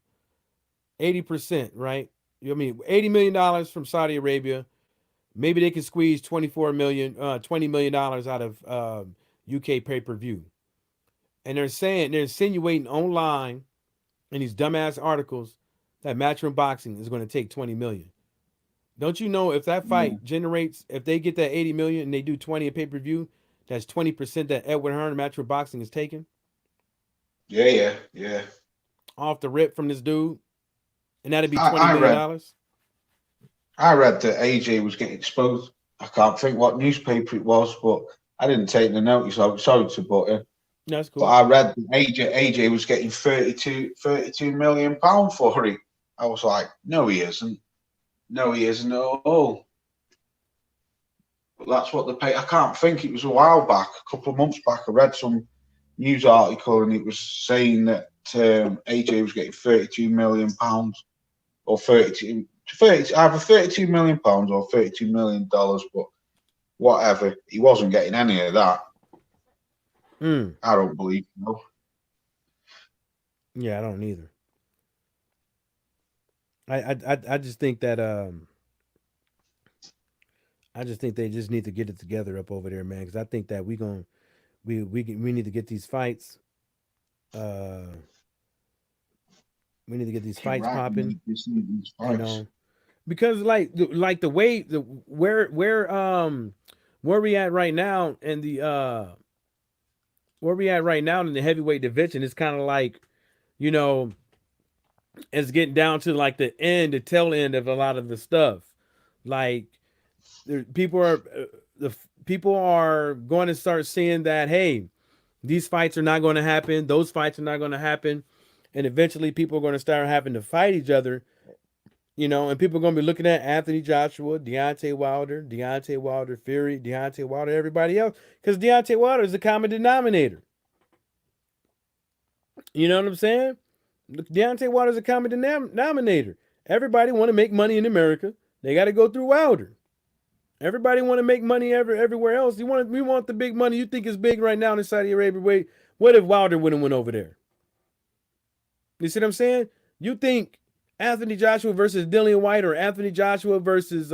80%, right? I mean, $80 million from Saudi Arabia. Maybe they can squeeze $20 million out of UK pay-per-view. And they're insinuating online in these dumbass articles that Matchroom Boxing is going to take 20 million. Don't you know if that fight generates, if they get that 80 million and they do 20 at pay-per-view, that's 20% that Edward Hearn Matchroom Boxing is taking? Yeah. Off the rip from this dude. And that'd be $20 million. I read that AJ was getting exposed. I can't think what newspaper it was, but I didn't take the notice. I'm sorry to butt in. That's cool. But I read that AJ was getting 32 million pounds for it. I was like, no, he isn't. No, he isn't at all. But that's what they pay. I can't think. It was a while back, a couple of months back. I read some news article and it was saying that AJ was getting 32 million pounds or 30, either 32 million pounds or $32 million, but whatever. He wasn't getting any of that. I don't believe so. Yeah, I don't either. I just think that I just think they just need to get it together up over there, man. Because I think that we need to get these fights. We need to get these fights popping. You know, because like the way where we at right now in the heavyweight division, it's kind of like, you know, it's getting down to like the tail end of a lot of the stuff. Like people are going to start seeing that, hey, these fights are not going to happen. Those fights are not going to happen. And eventually people are going to start having to fight each other, you know, and people are going to be looking at Anthony Joshua, Deontay Wilder, Fury, Deontay Wilder, everybody else, because Deontay Wilder is the common denominator. You know what I'm saying? Deontay Wilder is a common denominator. Everybody want to make money in America. They got to go through Wilder. Everybody want to make money everywhere else. We want the big money you think is big right now in Saudi Arabia. Wait, what if Wilder wouldn't went over there? You see what I'm saying? You think Anthony Joshua versus Dillian White or Anthony Joshua versus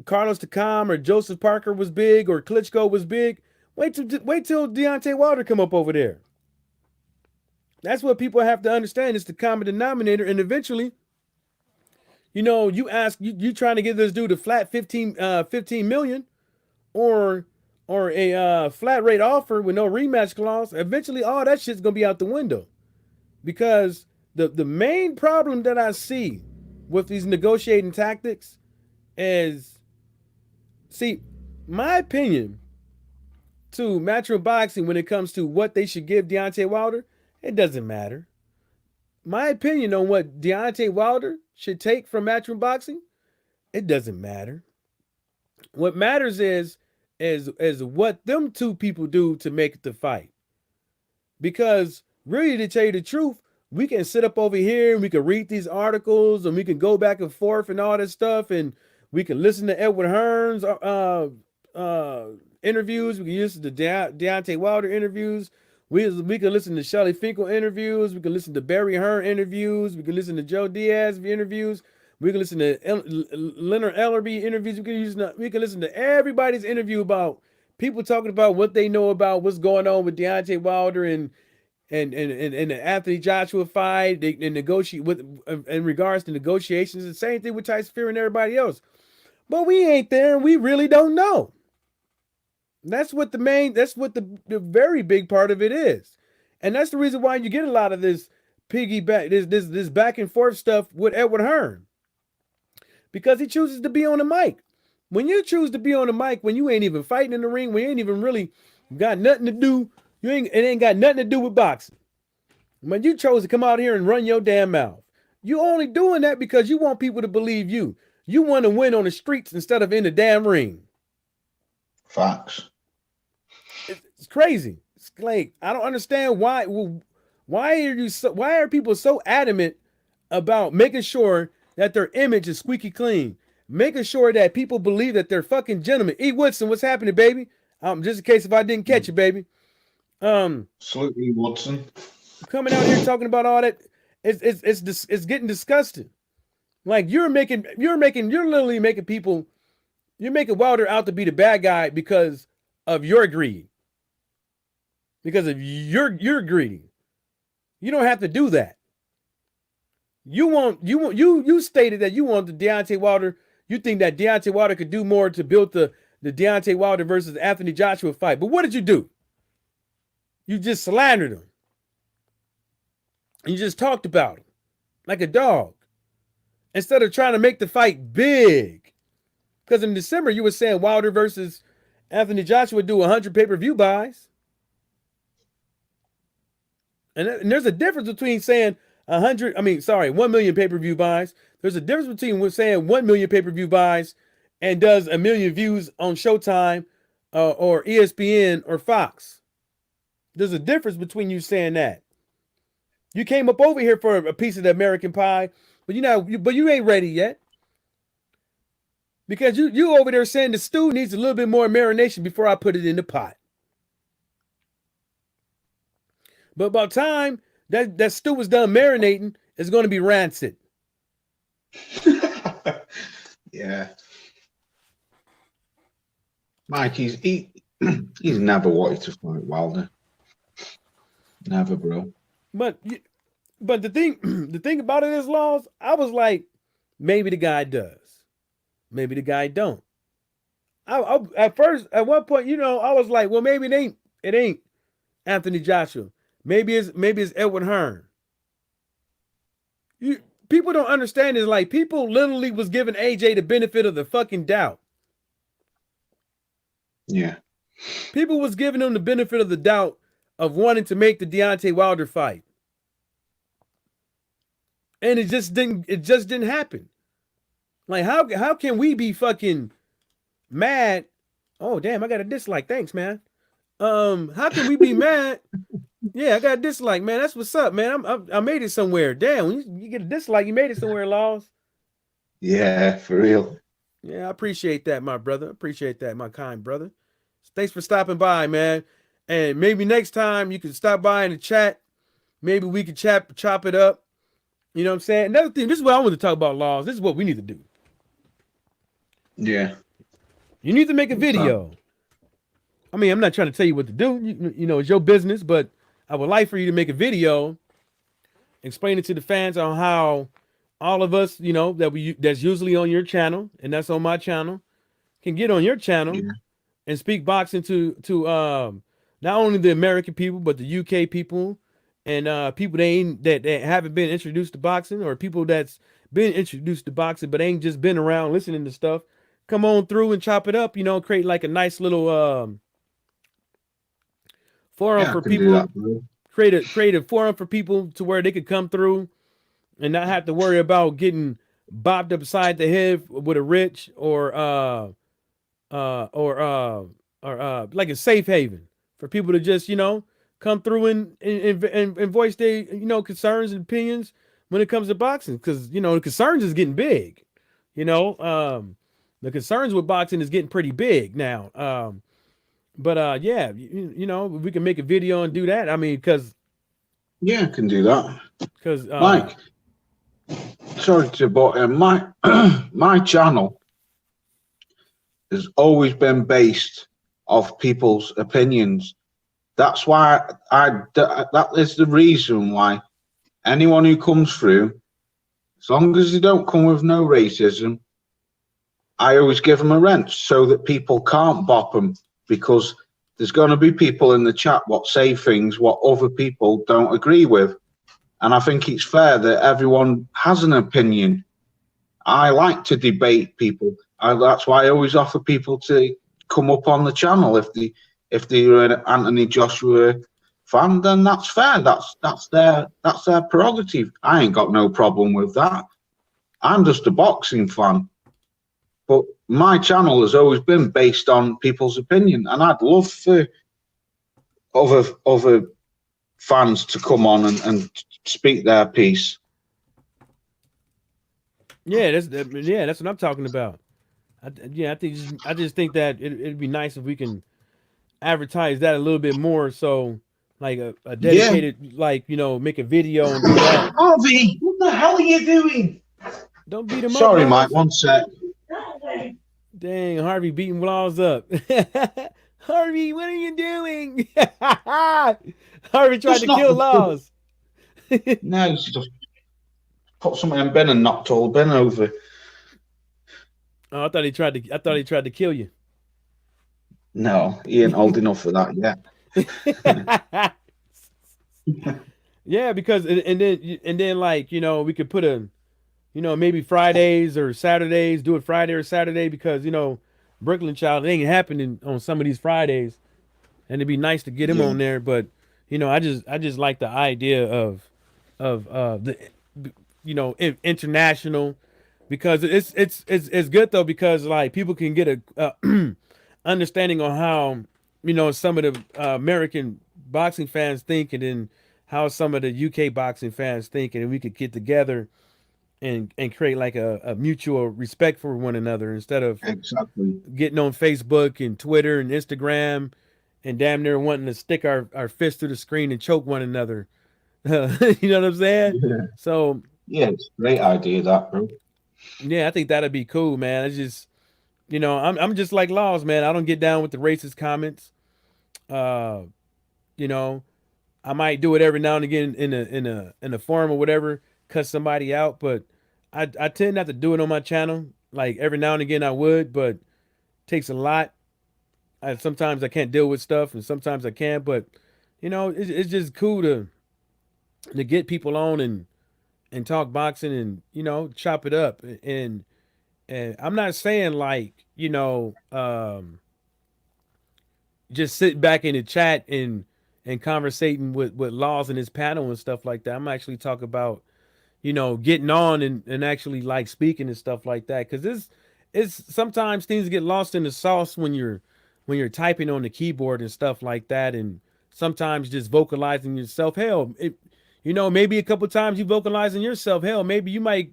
Carlos Takam or Joseph Parker was big or Klitschko was big? Wait till Deontay Wilder come up over there. That's what people have to understand. It's the common denominator, and eventually, you know, you trying to get this dude a flat 15 million or a flat rate offer with no rematch clause. Eventually, all that shit's gonna be out the window, because the main problem that I see with these negotiating tactics is, see, my opinion to Matchroom Boxing when it comes to what they should give Deontay Wilder, it doesn't matter. My opinion on what Deontay Wilder should take from Matchroom Boxing, It doesn't matter. What matters is what them two people do to make the fight. Because really, to tell you the truth, we can sit up over here and we can read these articles and we can go back and forth and all this stuff, and we can listen to Edward Hearn's interviews. We can listen to Deontay Wilder interviews. We can listen to Shelley Finkel interviews. We can listen to Barry Hearn interviews. We can listen to Joe Diaz interviews. We can listen to Leonard Ellerby interviews. We can listen to everybody's interview about people talking about what they know about what's going on with Deontay Wilder and the Anthony Joshua fight. They negotiate with in regards to negotiations. The same thing with Tyson Fury and everybody else. But we ain't there, and we really don't know. That's what the very big part of it is, and that's the reason why you get a lot of this piggyback, this back and forth stuff with Edward Hearn, because he chooses to be on the mic. When you choose to be on the mic, when you ain't even fighting in the ring, when you ain't even really got nothing to do, it ain't got nothing to do with boxing. When you chose to come out here and run your damn mouth, you only doing that because you want people to believe you. You want to win on the streets instead of in the damn ring. Facts. It's crazy. It's like, I don't understand why are people so adamant about making sure that their image is squeaky clean, making sure that people believe that they're fucking gentlemen. E. Woodson, what's happening, baby? Just in case if I didn't catch you, baby. Salute E. Woodson. Coming out here talking about all that, it's getting disgusting. Like you're literally making people, you're making Wilder out to be the bad guy because of your greed. Because of your greedy. You don't have to do that. You stated that you want the Deontay Wilder. You think that Deontay Wilder could do more to build the Deontay Wilder versus Anthony Joshua fight. But what did you do? You just slandered him. You just talked about him like a dog. Instead of trying to make the fight big. Because in December, you were saying Wilder versus Anthony Joshua would do 100 pay-per-view buys. And there's a difference between saying 1 million pay-per-view buys. There's a difference between saying 1 million pay-per-view buys and does 1 million views on Showtime or ESPN or Fox. There's a difference between you saying that. You came up over here for a piece of the American pie, but you ain't ready yet. Because you over there saying the stew needs a little bit more marination before I put it in the pot. But by the time that stew is done marinating, it's going to be rancid. Yeah. Mike, he's never wanted to fight Wilder. Never, bro. But the thing about it is, Laws, I was like, maybe the guy does. Maybe the guy don't. I at one point, I was like, well, maybe it ain't Anthony Joshua. Maybe it's Edward Hearn. People don't understand is like people literally was giving AJ the benefit of the fucking doubt. Yeah. People was giving him the benefit of the doubt of wanting to make the Deontay Wilder fight. And it just didn't happen. Like how can we be fucking mad? Oh damn, I got a dislike. Thanks, man. How can we be mad? Yeah, I got a dislike, man. That's what's up, man. I made it somewhere. Damn, when you get a dislike, you made it somewhere, Laws. Yeah, for real. Yeah, I appreciate that, my brother. Appreciate that, my kind brother. Thanks for stopping by, man. And maybe next time you can stop by in the chat. Maybe we can chop it up. You know what I'm saying? Another thing, this is what I want to talk about, Laws. This is what we need to do. Yeah. You need to make a video. I mean, I'm not trying to tell you what to do. You know, it's your business, but I would like for you to make a video explaining to the fans on how all of us, that's usually on your channel and that's on my channel, can get on your channel and speak boxing to not only the American people, but the UK people and people that haven't been introduced to boxing, or people that's been introduced to boxing but ain't just been around listening to stuff. Come on through and chop it up, create like a nice little forum for people. Create a forum for people to where they could come through and not have to worry about getting bopped upside the head with a rich uh or uh like a safe haven for people to just come through and voice their concerns and opinions when it comes to boxing, because the concerns is getting big. you know the concerns with boxing is getting pretty big now. But yeah, we can make a video and do that. I mean, Yeah, I can do that. because Mike, sorry to, but my my channel has always been based off people's opinions. That's why that is the reason why anyone who comes through, as long as they don't come with no racism, I always give them a wrench so that people can't bop them, because there's going to be people in the chat what say things what other people don't agree with. And I think it's fair that everyone has an opinion. I like to debate people. That's why I always offer people to come up on the channel. If they're an Anthony Joshua fan, then that's fair. That's their prerogative. I ain't got no problem with that. I'm just a boxing fan. But my channel has always been based on people's opinion, and I'd love for other fans to come on and speak their piece. yeah, that's what I'm talking about. I just think that it'd be nice if we can advertise that a little bit more. So like a dedicated, like make a video and do that. Harvey, what the hell are you doing? Don't beat him up. Sorry, Laws. Mike, one sec. Dang, Harvey beating Laws up. Harvey, what are you doing? Harvey tried to kill Laws. No, he's just put something in bin and knocked all bin over. Oh, I thought he tried to kill you. No, he ain't old enough for that yet. Yeah, because and then like we could put a maybe Fridays or Saturdays, do it Friday or Saturday, because Brooklyn Child, it ain't happening on some of these Fridays, and it'd be nice to get him on there. But I just like the idea of the international, because it's good though, because like people can get a understanding on how some of the American boxing fans think, and then how some of the UK boxing fans think, and we could get together and create like a mutual respect for one another, instead of getting on Facebook and Twitter and Instagram and damn near wanting to stick our fist through the screen and choke one another. You know what I'm saying? Yeah. So yeah, it's a great idea, that, bro. Yeah, I think that'd be cool, man. It's just I'm just like Laws, man. I don't get down with the racist comments. Uh, you know, I might do it every now and again in a forum or whatever, cut somebody out, but I tend not to do it on my channel. Like every now and again I would, but it takes a lot. Sometimes I can't deal with stuff, and sometimes I can. But it's just cool to get people on and talk boxing, and chop it up. And I'm not saying like just sit back in the chat and conversating with Laws and his panel and stuff like that. I'm actually talking about getting on and actually like speaking and stuff like that, because it's sometimes things get lost in the sauce when you're typing on the keyboard and stuff like that, and sometimes just vocalizing yourself. Hell, maybe a couple times you vocalizing yourself. Hell, maybe you might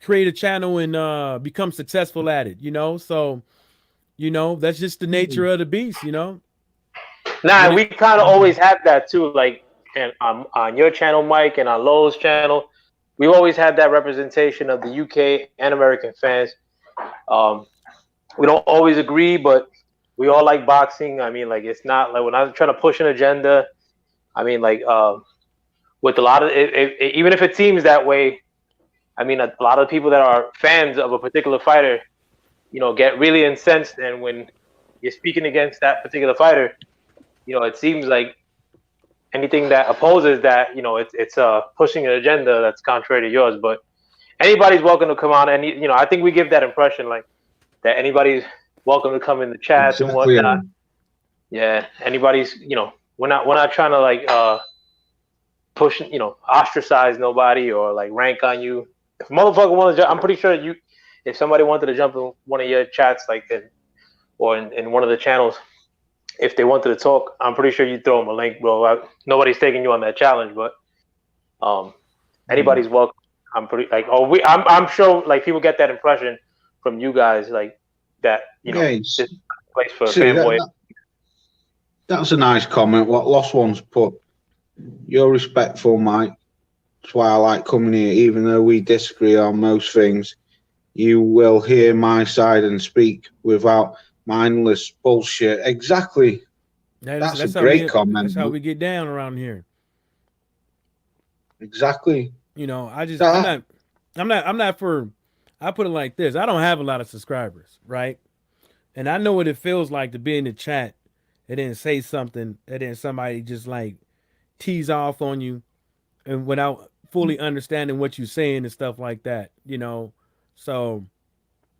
create a channel and become successful at it. So that's just the nature of the beast. Nah, we kind of always have that too. Like, and on your channel, Mike, and on Lowe's channel, we've always had that representation of the UK and American fans. We don't always agree, but we all like boxing. I mean, like, it's not like when I'm trying to push an agenda. I mean, like, with a lot of even if it seems that way, I mean, a lot of people that are fans of a particular fighter, get really incensed, and when you're speaking against that particular fighter, it seems like anything that opposes that, it's pushing an agenda that's contrary to yours. But anybody's welcome to come on, and I think we give that impression, like, that anybody's welcome to come in the chat and whatnot. Yeah, anybody's, we're not trying to like push, ostracize nobody or like rank on you. if motherfucker wanted to, I'm pretty sure you, if somebody wanted to jump in one of your chats, like or in one of the channels, if they wanted to talk, I'm pretty sure you throw them a link, bro. Nobody's taking you on that challenge, but anybody's welcome. I'm pretty like, I'm sure like people get that impression from you guys, like that, you know, this is a place for fanboy. That's a nice comment. What Lost One's put. You're respectful, Mike. That's why I like coming here, even though we disagree on most things. You will hear my side and speak without mindless bullshit. Exactly. That's a great comment. That's how we get down around here. Exactly. You know, I'm not for. I put it like this. I don't have a lot of subscribers, right? And I know what it feels like to be in the chat and then say something and then somebody just like tease off on you and without fully understanding what you're saying and stuff like that, you know. So,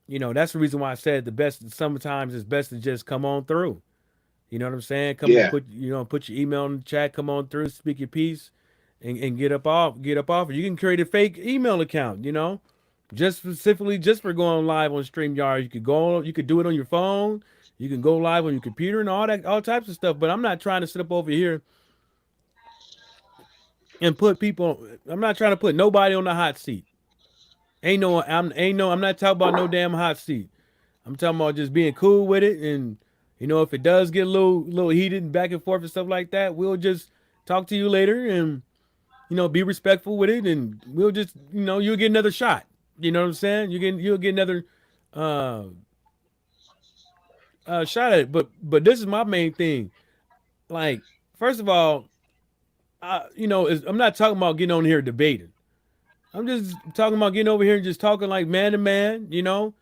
you know, that's the reason why I said the best sometimes it's best to just come on through. You know what I'm saying? Put your email in the chat, come on through, speak your piece and get up off. You can create a fake email account, you know. Just specifically just for going live on StreamYard. You could do it on your phone, you can go live on your computer and all types of stuff. But I'm not trying to sit up over here and I'm not trying to put nobody on the hot seat. I'm not talking about no damn hot seat. I'm talking about just being cool with it, and you know, if it does get a little heated and back and forth and stuff like that, we'll just talk to you later and you know, be respectful with it, and we'll just, you know, you'll get another shot. You know what I'm saying? You'll get another shot at it. But this is my main thing. Like, first of all, you know, I'm not talking about getting on here debating. I'm just talking about getting over here and just talking like man to man, you know,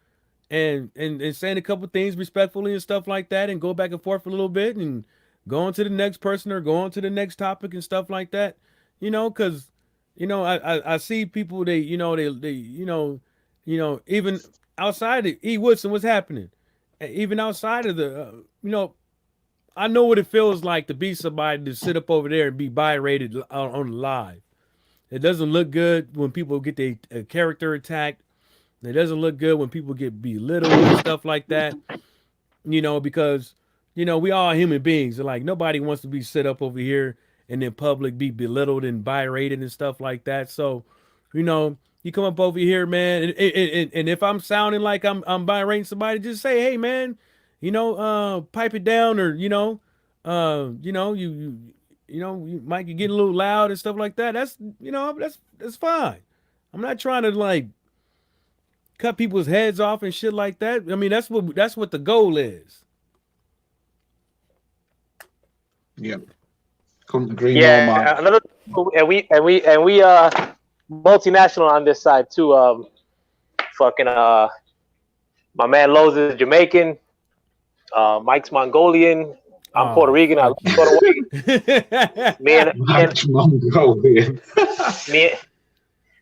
and saying a couple things respectfully and stuff like that, and go back and forth a little bit, and go on to the next person or go on to the next topic and stuff like that, you know, because you know I see people they even outside of E Woodson, what's happening, even outside of the you know, I know what it feels like to be somebody to sit up over there and be birated on live. It doesn't look good when people get their character attacked. It doesn't look good when people get belittled and stuff like that. You know, because you know we all human beings. Like nobody wants to be set up over here and in public be belittled and berated and stuff like that. So, you know, you come up over here, man, and if I'm sounding like I'm berating somebody, just say, hey, man, you know, pipe it down, or you know, you might get a little loud and stuff like that. That's that's fine. I'm not trying to like cut people's heads off and shit like that. I mean, that's what the goal is. Yeah, couldn't agree more, Mike. Another, and we multinational on this side too. Fucking my man Lowe's is Jamaican. Mike's Mongolian. I'm Puerto Rican. I love Puerto Rican. Mike's Mongolian.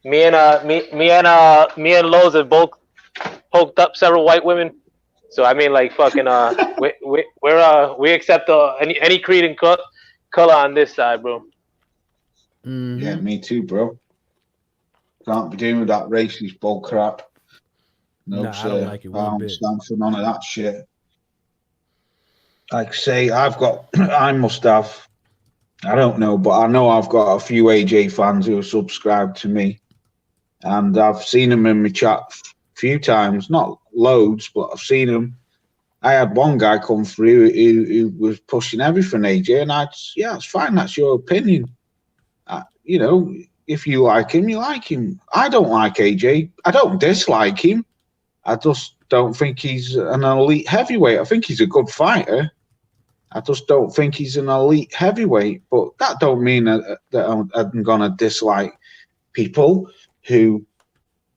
me and Lowe's have both poked up several white women. So I mean, like fucking, we accept any creed and color on this side, bro. Mm-hmm. Yeah, me too, bro. Can't be doing with that racist bull crap. No, I don't like it one bit. Stand for none of that shit. Like I say, I must have, I don't know, but I know I've got a few AJ fans who are subscribed to me, and I've seen them in my chat a few times, not loads, but I've seen them. I had one guy come through who was pushing everything AJ, and it's fine, that's your opinion. You know, if you like him, you like him. I don't like AJ. I don't dislike him. I just don't think he's an elite heavyweight. I think he's a good fighter. I just don't think he's an elite heavyweight. But that don't mean that I'm going to dislike people who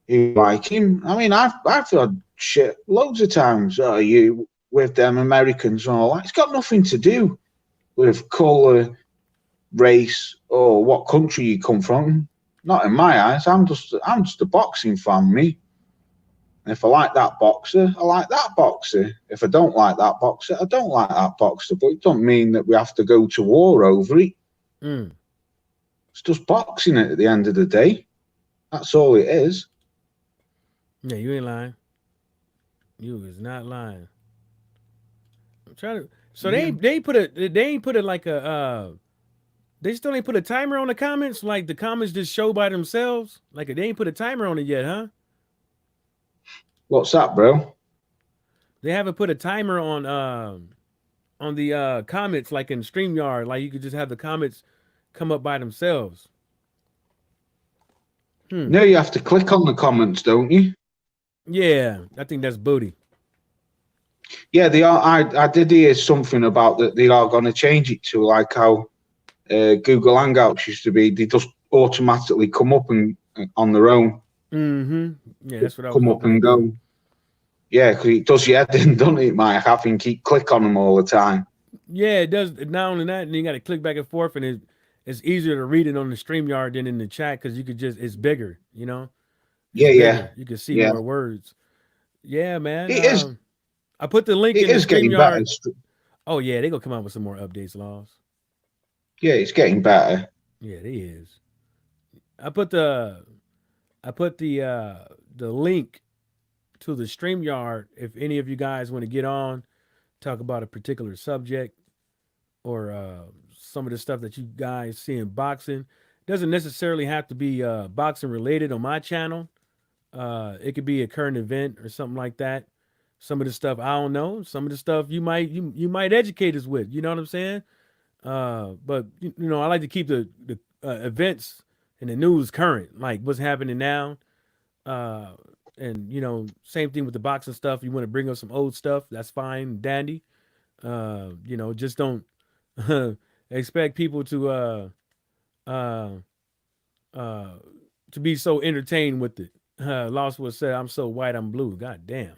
like him. I mean, I've heard shit loads of times. You with them Americans and all that. It's got nothing to do with colour, race, or what country you come from. Not in my eyes. I'm just a boxing fan, me. And if I like that boxer, I like that boxer. If I don't like that boxer, I don't like that boxer. But it don't mean that we have to go to war over it. It's just boxing at the end of the day. That's all it is. Yeah, you ain't lying. You is not lying. I'm trying to. So Yeah. they ain't put it like a they still ain't put a timer on the comments. Like the comments just show by themselves. Like they ain't put a timer on it yet, huh? What's that, bro? They haven't put a timer on the comments like in StreamYard. Like you could just have the comments come up by themselves. Hmm. No, you have to click on the comments, don't you? Yeah, I think that's booty. Yeah, they are. I did hear something about that. They are going to change it to like how Google Hangouts used to be. They just automatically come up and on their own, Mm-hmm. Yeah, that's what I was come up hoping they and do. go. Yeah, because it does your head in, doesn't it, Mike? Having to keep click on them all the time. Yeah, it does. Not only that, and you got to click back and forth, and it's easier to read it on the StreamYard than in the chat because you could just it's bigger. You know, it's Yeah, yeah, bigger. You can see yeah. more words. Yeah, man. It is. I put the link It in the is getting better. StreamYard. Oh yeah, they gonna come out with some more updates, laws. Yeah, it's getting better. Yeah, it is. I put the I put the link to the StreamYard if any of you guys want to get on, talk about a particular subject or some of the stuff that you guys see in boxing. Doesn't necessarily have to be boxing related on my channel. It could be a current event or something like that. Some of the stuff I don't know. Some of the stuff you might educate us with. You know what I'm saying? But you know, I like to keep the events and the news current, like what's happening now. Uh, and you know, same thing with the boxing stuff. You want to bring up some old stuff, that's fine, dandy. You know, just don't expect people uh, uh, to be so entertained with it. Lost would say, "I'm so white, I'm blue." God damn.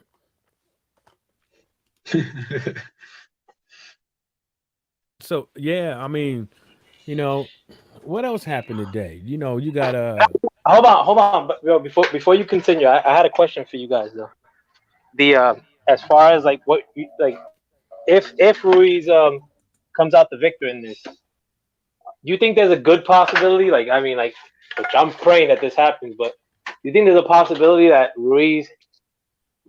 So yeah, I mean, you know, what else happened today? You know, you got Hold on, but yo, before you continue, I had a question for you guys though. The as far as like what you, like if Ruiz comes out the victor in this, do you think there's a good possibility? Like I mean, like which I'm praying that this happens, but do you think there's a possibility that Ruiz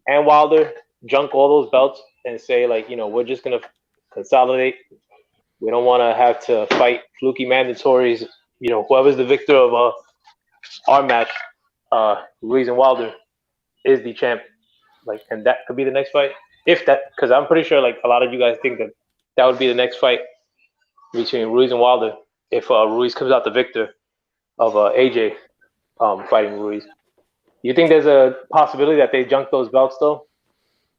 and Wilder junk all those belts and say like we're just gonna consolidate. We don't want to have to fight fluky mandatories. Whoever's the victor of our match, Ruiz and Wilder, is the champ. Like, and that could be the next fight. If that, because I'm pretty sure like a lot of you guys think that that would be the next fight between Ruiz and Wilder if Ruiz comes out the victor of AJ fighting Ruiz. You think there's a possibility that they junk those belts though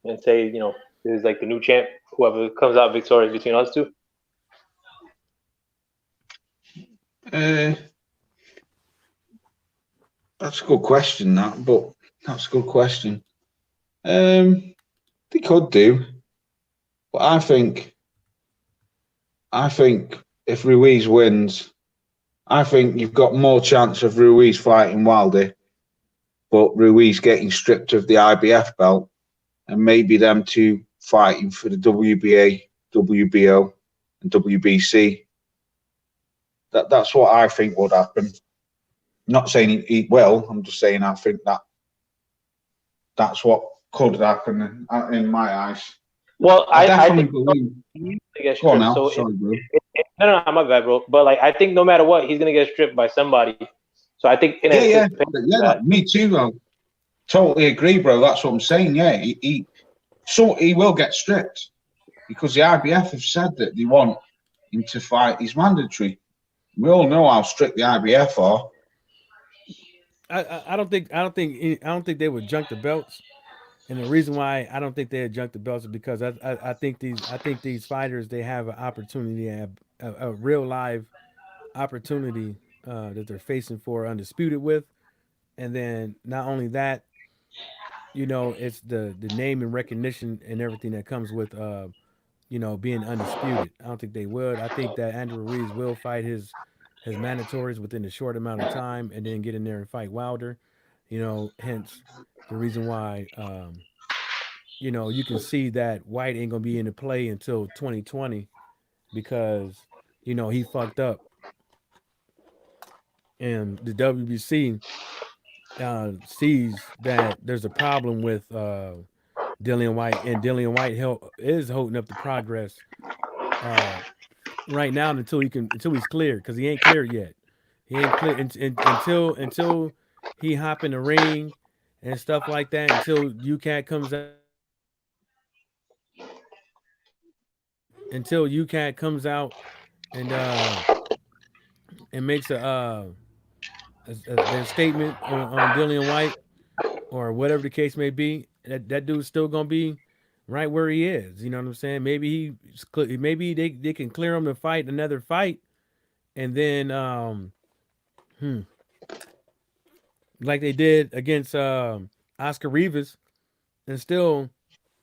and say this is like the new champ, whoever comes out victorious between us two? uh, that's a good question, but that's a good question. They could do, but I think if Ruiz wins, I think you've got more chance of Ruiz fighting Wilder, but Ruiz getting stripped of the IBF belt, and maybe them two fighting for the WBA, WBO, and WBC. That's what I think would happen. I'm not saying he will. I'm just saying I think that's what could happen in my eyes. Well, I I definitely think believe. he's gonna get Go on stripped. now. So Sorry, bro. no, I'm not bad, bro. But like, I think no matter what, he's gonna get stripped by somebody. So I think in Yeah, yeah, anticipation yeah. of that, Me too, bro. Totally agree, bro. That's what I'm saying. Yeah, he will get stripped because the IBF have said that they want him to fight. He's mandatory. We all know how strict the IBF are. I don't think they would junk the belts. And the reason why I don't think they had junked the belts is because I think these fighters they have an opportunity, a real live opportunity that they're facing for undisputed with, and then not only that, you know, it's the name and recognition and everything that comes with you know, being undisputed. I don't think they would. I think that Andrew Ruiz will fight his mandatories within a short amount of time and then get in there and fight Wilder. You know, hence the reason why you know, you can see that White ain't gonna be in the play until 2020 because you know he fucked up, and the WBC sees that there's a problem with Dillian White, and Dillian White is holding up the progress uh, right now until he's clear, because he ain't clear yet. He ain't clear until he hop in the ring and stuff like that. Until UCAT comes out, and makes their statement on Dillian White or whatever the case may be, that dude's still gonna be right where he is. You know what I'm saying? Maybe they can clear him to fight another fight, and then hmm, like they did against Oscar Rivas, and still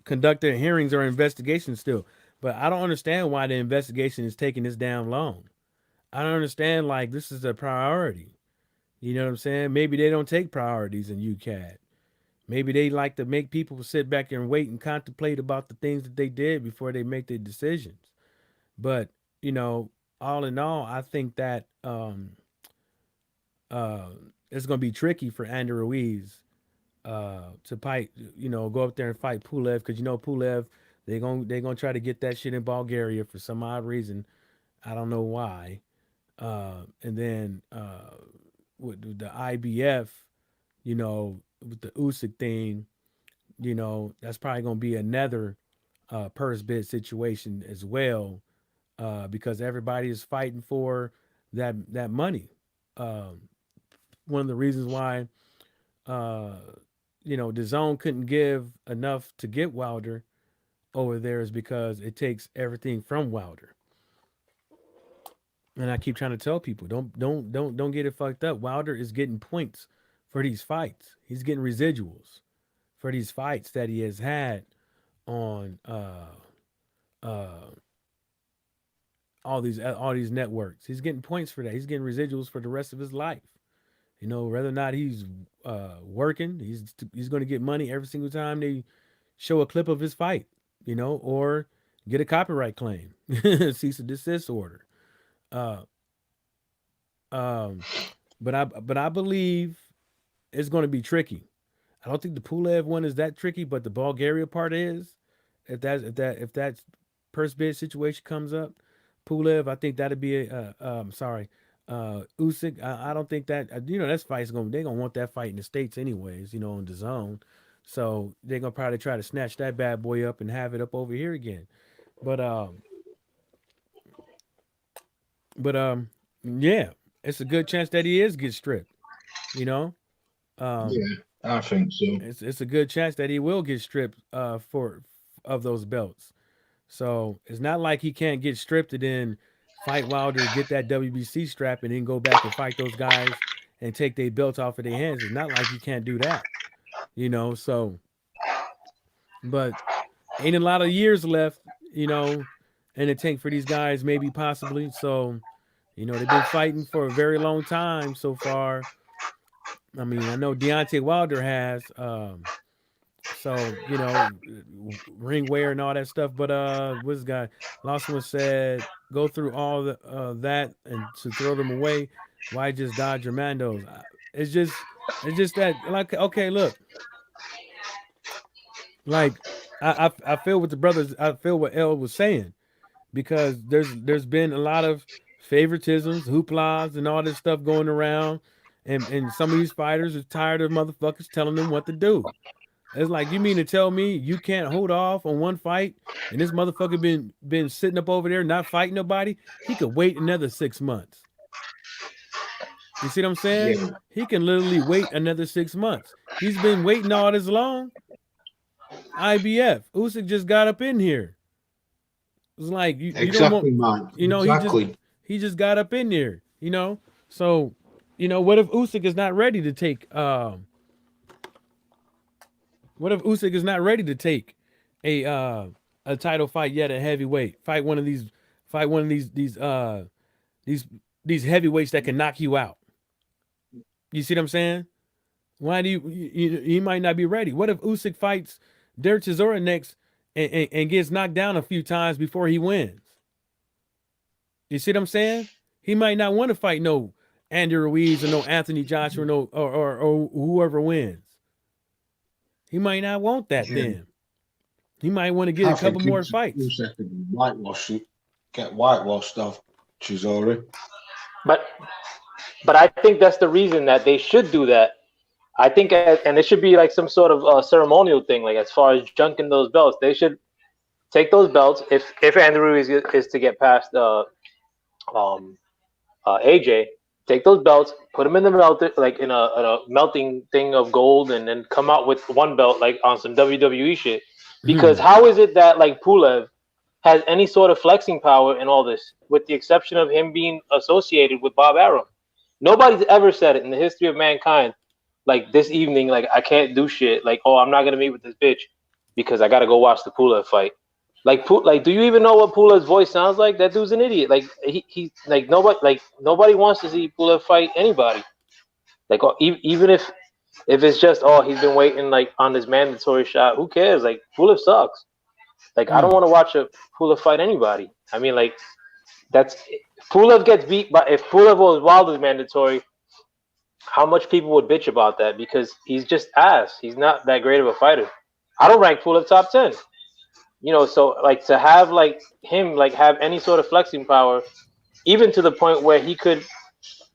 conduct their hearings or investigations still. But I don't understand why the investigation is taking this damn long. I don't understand, like, this is a priority. You know what I'm saying? Maybe they don't take priorities in UCAD. Maybe they like to make people sit back and wait and contemplate about the things that they did before they make their decisions. But, you know, all in all, I think that uh, it's going to be tricky for Andy Ruiz to fight, go up there and fight Pulev, because, Pulev, they gonna try to get that shit in Bulgaria for some odd reason. I don't know why. And then with the IBF, with the Usyk thing, that's probably going to be another purse bid situation as well, because everybody is fighting for that money. Um, One of the reasons why, uh, the zone couldn't give enough to get Wilder over there is because it takes everything from Wilder. And I keep trying to tell people, don't get it fucked up. Wilder is getting points for these fights. He's getting residuals for these fights that he has had on uh all these networks. He's getting points for that. He's getting residuals for the rest of his life. Whether or not he's working, he's going to get money every single time they show a clip of his fight. Or get a copyright claim, cease and desist order. Uh, um, but I believe it's going to be tricky. I don't think the Pulev one is that tricky, but the Bulgaria part is. If that purse bid situation comes up, Pulev, I think that'd be sorry, Usyk. I don't think that that fight's they're gonna want that fight in the States anyways. On the zone, so they're gonna probably try to snatch that bad boy up and have it up over here again. But yeah, it's a good chance that he is get stripped. You know, um, Yeah, I think so. it's a good chance that he will get stripped for of those belts. So it's not like he can't get stripped and then fight Wilder, get that WBC strap, and then go back and fight those guys and take their belts off of their hands. It's not like he can't do that. So but ain't a lot of years left, in the tank for these guys, maybe possibly. So, they've been fighting for a very long time so far. I mean, I know Deontay Wilder has, so ring wear and all that stuff. But what's this guy? Last one said go through all that and to throw them away. Why just dodge your mandos? It's just that, like, okay, look, like I feel what the brothers, I feel what L was saying, because there's been a lot of favoritisms, hooplas, and all this stuff going around, and some of these fighters are tired of motherfuckers telling them what to do. It's like, you mean to tell me you can't hold off on one fight, and this motherfucker been sitting up over there not fighting nobody? He could wait another 6 months. You see what I'm saying? Yeah, He can literally wait another 6 months. He's been waiting all this long. IBF. Usyk just got up in here. It's like you don't want, exactly, Mike. you know, Exactly. he just got up in there, So, what if Usyk is not ready to take what if Usyk is not ready to take a title fight yet at heavyweight? Fight one of these these heavyweights that can knock you out. You see what I'm saying? Why do he might not be ready? What if Usyk fights Derek Chisora next and gets knocked down a few times before he wins? You see what I'm saying? He might not want to fight no Andy Ruiz or no Anthony Joshua or whoever wins. He might not want that Yeah. then. He might want to get I a couple think more it's fights. whitewash it, get whitewashed off Chisori. But I think that's the reason that they should do that. I think, and it should be like some sort of ceremonial thing, like as far as junking those belts, they should take those belts. If Andrew Ruiz is to get past um, AJ, take those belts, put them in the melter, like in a melting thing of gold, and then come out with one belt, like on some WWE shit. Because how is it that like Pulev has any sort of flexing power in all this, with the exception of him being associated with Bob Arum? Nobody's ever said it in the history of mankind. Like this evening, like I can't do shit. Like, oh, I'm not gonna meet with this bitch because I gotta go watch the Pulev fight. Like, do you even know what Pulev's voice sounds like? That dude's an idiot. Like he like nobody wants to see Pulev fight anybody. Like even if it's just he's been waiting like on this mandatory shot. Who cares? Like Pulev sucks. Like I don't want to watch a Pulev fight anybody. I mean like that's Pulev gets beat by if Pulev was Wilder's mandatory. How much people would bitch about that because he's just ass. He's not that great of a fighter. I don't rank Pulev top 10. So like to have like him like have any sort of flexing power, even to the point where he could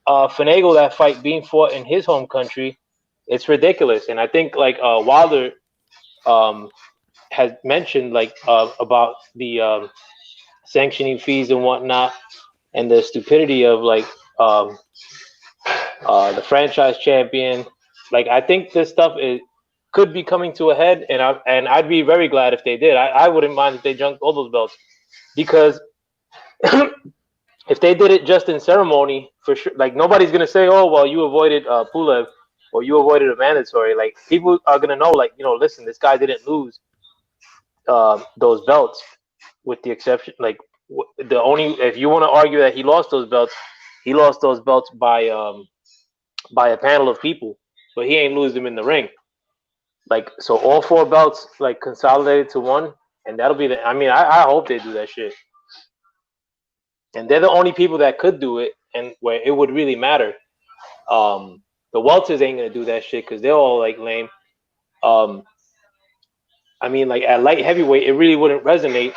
finagle that fight being fought in his home country, it's ridiculous. And I think like Wilder has mentioned like about the sanctioning fees and whatnot, and the stupidity of like the franchise champion. Like I think this stuff could be coming to a head, and I'd be very glad if they did. I wouldn't mind if they junked all those belts because if they did it just in ceremony, for sure, like nobody's gonna say, "Oh, well, you avoided Pulev or you avoided a mandatory." Like people are gonna know, like listen, this guy didn't lose those belts, with the exception, like the only if you want to argue that he lost those belts by a panel of people, but he ain't lose them in the ring. Like so, all four belts like consolidated to one, and that'll be the. I mean, I hope they do that shit. And they're the only people that could do it, and where it would really matter. The welters ain't gonna do that shit because they're all like lame. Um, I mean, like at light heavyweight, it really wouldn't resonate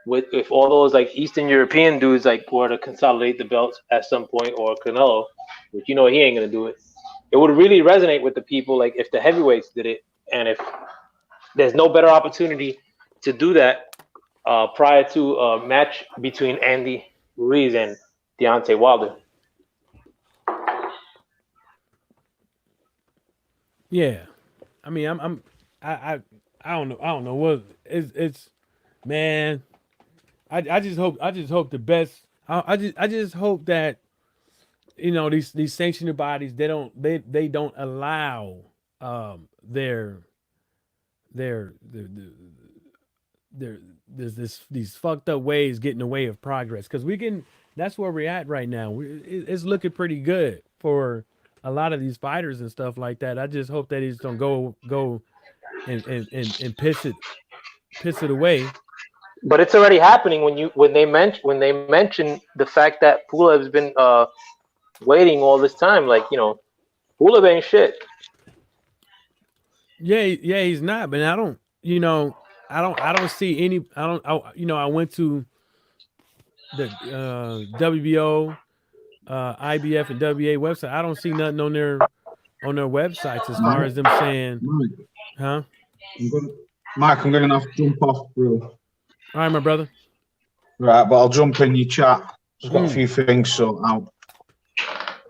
with if all those like Eastern European dudes like were to consolidate the belts at some point, or Canelo, which he ain't gonna do it. It would really resonate with the people like if the heavyweights did it, and if there's no better opportunity to do that prior to a match between Andy Ruiz and Deontay Wilder. Yeah, I mean, I don't know what it's man. I just hope the best. I just hope that these sanctioning bodies they don't allow their their these fucked up ways get in the way of progress because we can. That's where we're at right now. It's looking pretty good for a lot of these fighters and stuff like that. I just hope that he's don't go and piss it away. But it's already happening when they mention the fact that Pulev's been waiting all this time. Like Pulev ain't shit. Yeah, he's not. But I don't, I don't see any. I went to the WBO, IBF, and WA website. I don't see nothing on their websites as far as them saying, Mike, huh? I'm going to have to jump off, bro. All right, my brother. Right, but I'll jump in your chat. Just got a few things sorted out.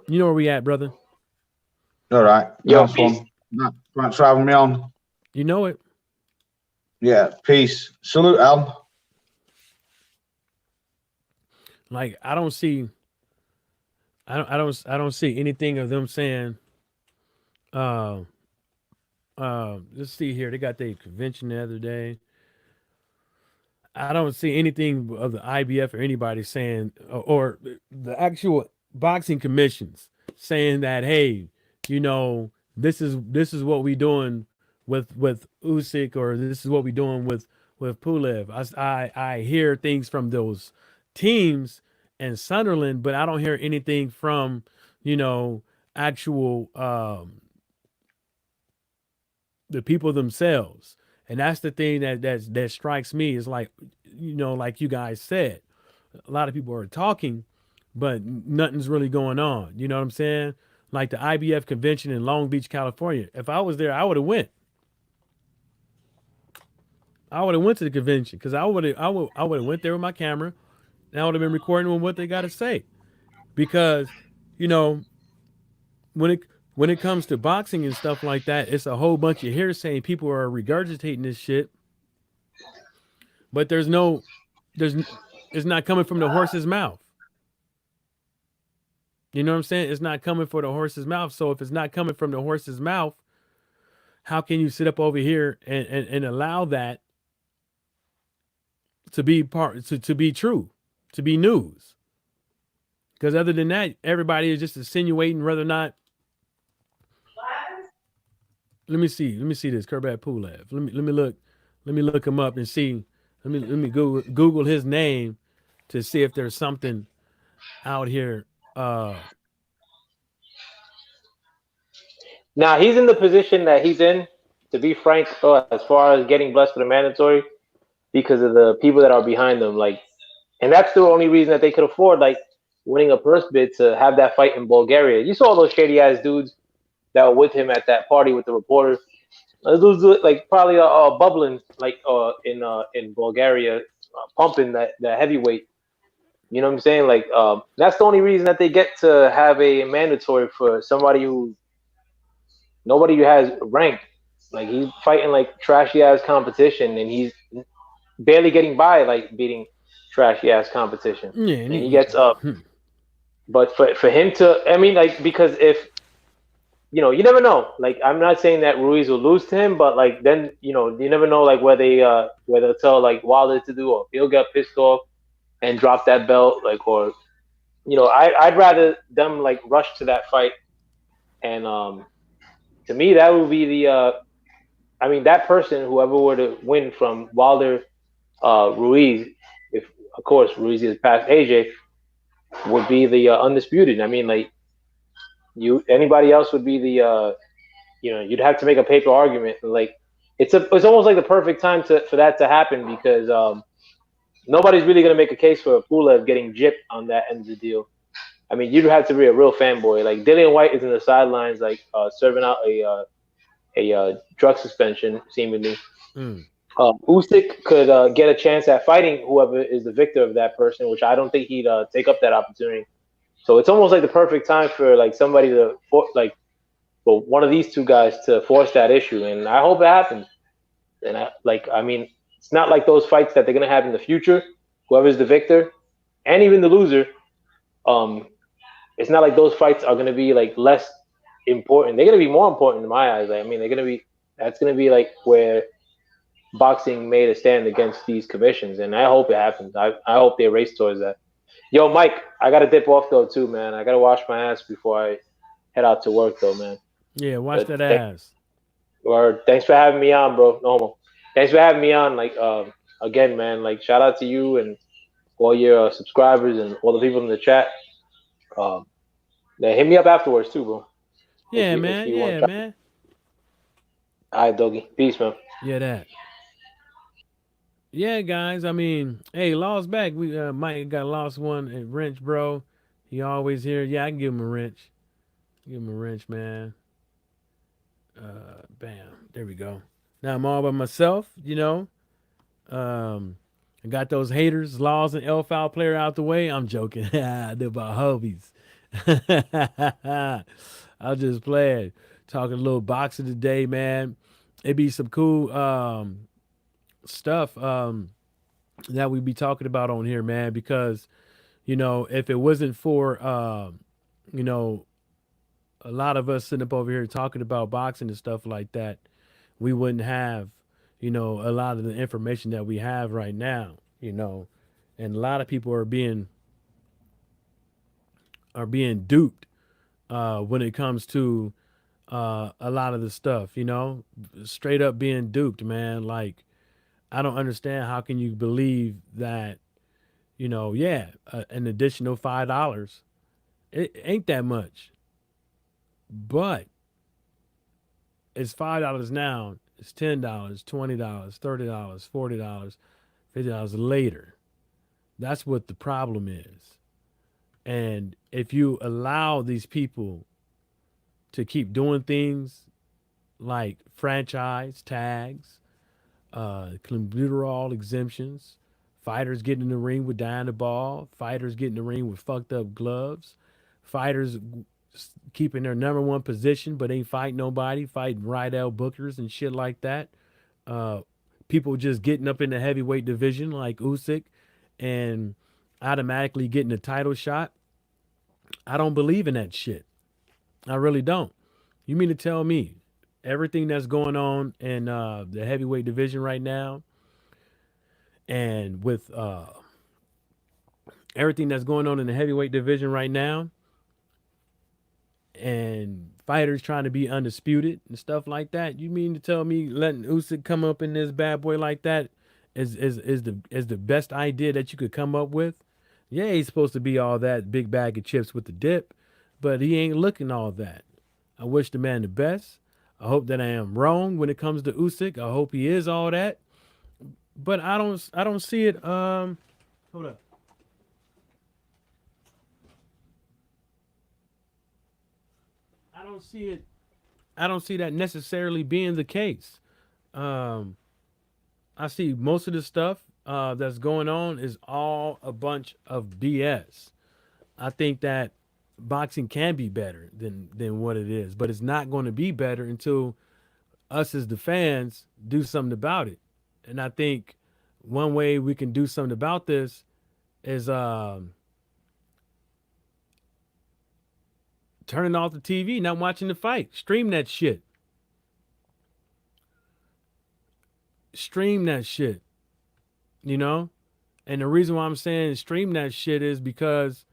You know where we at, brother. All right. Yo, Nice one. Thanks for having me on. You know it. Yeah, peace. Salute, Al. Like I don't see anything of them saying let's see here. They got their convention the other day. I don't see anything of the IBF or anybody saying or the actual boxing commissions saying that hey, this is what we doing with Usyk or this is what we doing with Pulev. I hear things from those teams and Sunderland, but I don't hear anything from you know, actual the people themselves. And that's the thing that strikes me is like, like you guys said, a lot of people are talking, but nothing's really going on. You know what I'm saying? Like the IBF convention in Long Beach, California. If I was there, I would have went. I would have went to the convention because I would have went there with my camera and I would have been recording on what they got to say. Because, you know, when it comes to boxing and stuff like that, it's a whole bunch of hearsay. People are regurgitating this shit, but there's it's not coming from the horse's mouth. You know what I'm saying? It's not coming from the horse's mouth. So if it's not coming from the horse's mouth, how can you sit up over here and allow that to be to be true, to be news? Because other than that, everybody is just insinuating whether or not. Let me see this Kurbat Pulev. Let me look him up and see. Let me Google his name to see if there's something out here. Now he's in the position that he's in. To be frank, as far as getting blessed with a mandatory, because of the people that are behind them, like, and that's the only reason that they could afford like winning a purse bid to have that fight in Bulgaria. You saw those shady ass dudes that were with him at that party with the reporters. Those dudes look like probably bubbling like in Bulgaria, pumping that heavyweight. You know what I'm saying? Like that's the only reason that they get to have a mandatory for somebody who nobody who has ranked. Like he's fighting like trashy ass competition, and he's barely getting by like beating trashy ass competition, Yeah, and he gets up. But for him to, I mean, like because if you never know. Like I'm not saying that Ruiz will lose to him, but like then you never know like where they'll tell like Wilder to do, or he'll get pissed off and drop that belt, like or I'd rather them like rush to that fight, and to me that would be the I mean that person whoever were to win from Wilder Ruiz, if of course Ruiz is past AJ, would be the undisputed. I mean like you anybody else would be the you'd have to make a paper argument. Like it's almost like the perfect time for that to happen because nobody's really gonna make a case for Pulev getting gypped on that end of the deal. I mean, you'd have to be a real fanboy. Like Dillian White is in the sidelines, like serving out a drug suspension, seemingly. mm. Usyk could get a chance at fighting whoever is the victor of that person, which I don't think he'd take up that opportunity. So it's almost like the perfect time for like somebody to for one of these two guys to force that issue, and I hope it happens. And I mean, it's not like those fights that they're gonna have in the future. Whoever's the victor, and even the loser, um, it's not like those fights are gonna be like less important. They're gonna be more important in my eyes. Like, I mean, they're gonna be that's gonna be like where boxing made a stand against these commissions, and I hope it happens. I hope they race towards that. Yo, Mike, I gotta dip off though too, man. I gotta wash my ass before I head out to work though, man. Yeah, watch But that ass. or thanks for having me on, bro. No homo. Thanks for having me on. Like again, man. Like shout out to you and all your subscribers and all the people in the chat. Um, then hit me up afterwards too, bro. Yeah, If man. you want Yeah, to. man. All right, doggy. Peace, man. Yeah, that. Yeah, guys. I mean, hey, lost back. We Mike got lost one at wrench, bro. He always here. Yeah, I can give him a wrench. Give him a wrench, man. Bam. There we go. Now I'm all by myself. Um, I got those haters, laws, and L foul player out the way. I'm joking. They're about hobies. I'll just play it. Talking a little boxing today, man. It'd be some cool stuff that we'd be talking about on here, man. Because if it wasn't for you know, a lot of us sitting up over here talking about boxing and stuff like that, we wouldn't have, a lot of the information that we have right now. And a lot of people are being duped when it comes to a lot of the stuff. Straight up being duped, man. Like I don't understand how can you believe that, yeah, an additional $5, it ain't that much. But it's $5 now. It's $10, $20, $30, $40, $50 later. That's what the problem is. And if you allow these people to keep doing things like franchise tags, clenbuterol exemptions, fighters getting in the ring with Diana Ball, fighters getting in the ring with fucked up gloves, fighters keeping their number one position but ain't fighting nobody, fighting Rydell Bookers and shit like that. Uh, People just getting up in the heavyweight division like Usyk and automatically getting a title shot. I don't believe in that shit. I really don't. You mean to tell me everything that's going on in the heavyweight division right now, and with everything that's going on in the heavyweight division right now, and fighters trying to be undisputed and stuff like that, you mean to tell me letting Usyk come up in this bad boy like that is the best idea that you could come up with? Yeah, he's supposed to be all that big bag of chips with the dip, but he ain't looking all that. I wish the man the best. I hope that I am wrong when it comes to Usyk. I hope he is all that, but I don't see it. Hold up. I don't see it. I don't see that necessarily being the case. Um, I see most of the stuff that's going on is all a bunch of BS. I think that boxing can be better than what it is, but it's not going to be better until us as the fans do something about it. And I think one way we can do something about this is turning off the TV, not watching the fight. Stream that shit. Stream that shit. You know? And the reason why I'm saying stream that shit is because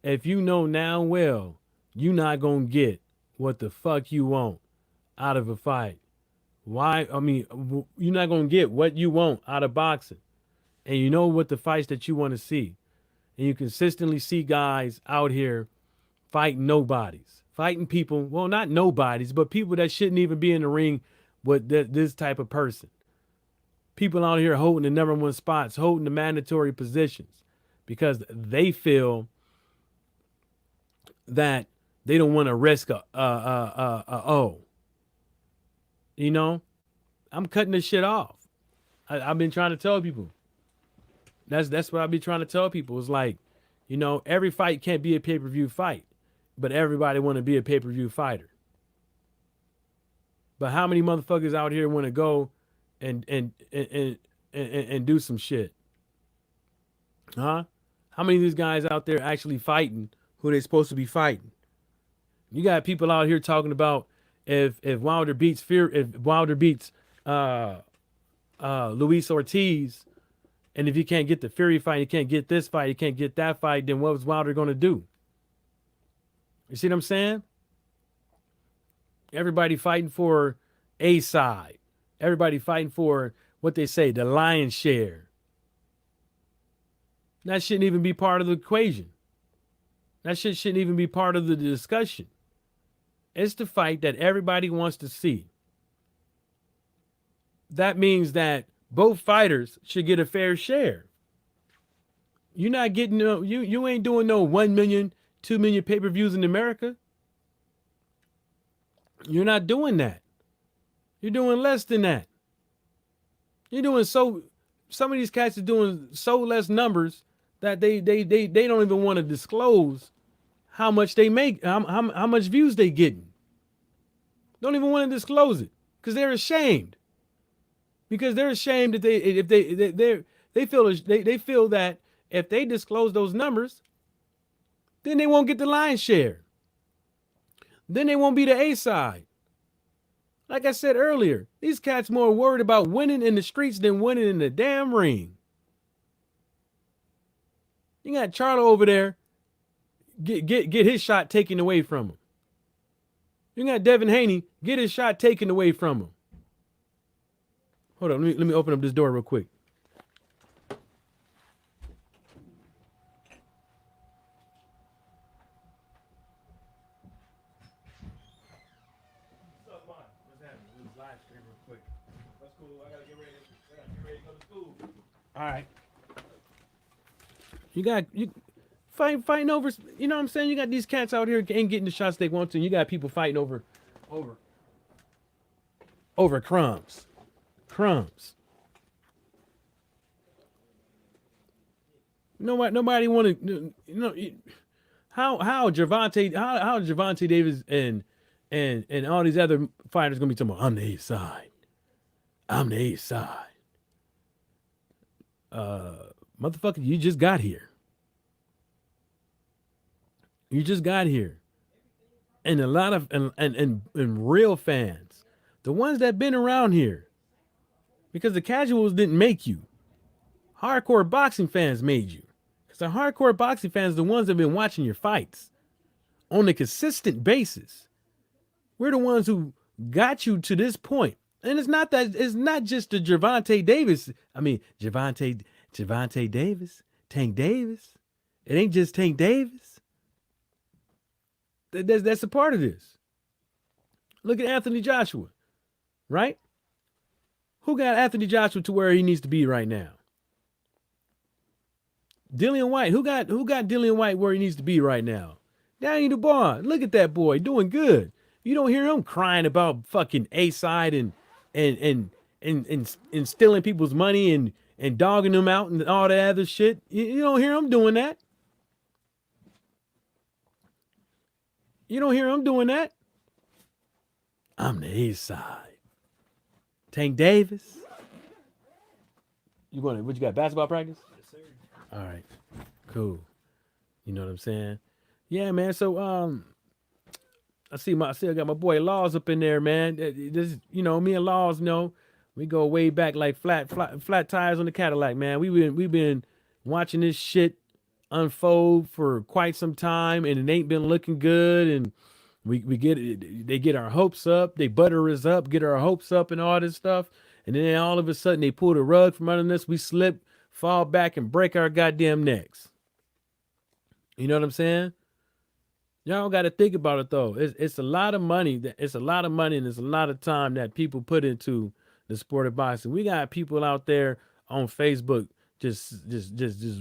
if you know now well, you not gonna get what the fuck you want out of a fight. Why? I mean, you're not gonna get what you want out of boxing, and you know what the fights that you want to see, and you consistently see guys out here fighting nobodies, fighting people. Well, not nobodies, but people that shouldn't even be in the ring with this type of person. People out here holding the number one spots, holding the mandatory positions, because they feel that they don't want to risk a. You know, I'm cutting this shit off. I've been trying to tell people. That's what I've been trying to tell people. It's like, every fight can't be a pay-per-view fight, but everybody want to be a pay-per-view fighter. But how many motherfuckers out here want to go and do some shit? Huh? How many of these guys out there actually fighting who they supposed to be fighting? You got people out here talking about if Wilder beats Luis Ortiz, and if you can't get the Fury fight, you can't get this fight, you can't get that fight, then what was Wilder going to do? You see what I'm saying? Everybody fighting for a side. Everybody fighting for what they say, the lion's share. That shouldn't even be part of the equation. That shit shouldn't even be part of the discussion. It's the fight that everybody wants to see. That means that both fighters should get a fair share. You're not getting you ain't doing no 1 million, 2 million pay-per-views in America. You're not doing that. You're doing less than that. You're doing some of these cats are doing so less numbers that they don't even want to disclose how much they make, how much views they getting. Don't even want to disclose it because they're ashamed. Because they're ashamed that they feel that if they disclose those numbers, then they won't get the lion's share. Then they won't be the A side. Like I said earlier, these cats more worried about winning in the streets than winning in the damn ring. You got Charlo over there get his shot taken away from him. You got Devin Haney get his shot taken away from him. Hold on, let me open up this door real quick. live stream real quick. That's cool. I gotta get ready to go to school. All right. You fighting over. You know what I'm saying? You got these cats out here ain't getting the shots they want to. And you got people fighting over crumbs. Crumbs. Nobody want to. How Javante Davis and all these other fighters gonna be talking about, I'm the east side. I'm the east side. Motherfucker, you just got here. You just got here. And a lot of and real fans, the ones that been around here, because the casuals didn't make you. Hardcore boxing fans made you. Because the hardcore boxing fans are the ones that have been watching your fights on a consistent basis. We're the ones who got you to this point. And it's not just the Javante Davis. I mean, Javante Davis, Tank Davis. It ain't just Tank Davis. That's a part of this. Look at Anthony Joshua, right? Who got Anthony Joshua to where he needs to be right now? Dillian White. Who got Dillian White where he needs to be right now? Danny DuBois. Look at that boy doing good. You don't hear him crying about fucking A-side and stealing people's money and dogging them out and all that other shit. You don't hear him doing that. You don't hear him doing that. I'm the east side. Tank Davis. What you got, basketball practice? Yes, sir. All right. Cool. You know what I'm saying? Yeah, man. So I still got my boy Laws up in there, man. This, me and Laws, we go way back like flat tires on the Cadillac, man. We've been watching this shit unfold for quite some time, and it ain't been looking good. And they get our hopes up, they butter us up, get our hopes up, and all this stuff. And then all of a sudden they pull the rug from under us. We slip, fall back, and break our goddamn necks. You know what I'm saying? Y'all got to think about it though. It's a lot of money. It's a lot of money, and it's a lot of time that people put into the sport of boxing. We got people out there on Facebook just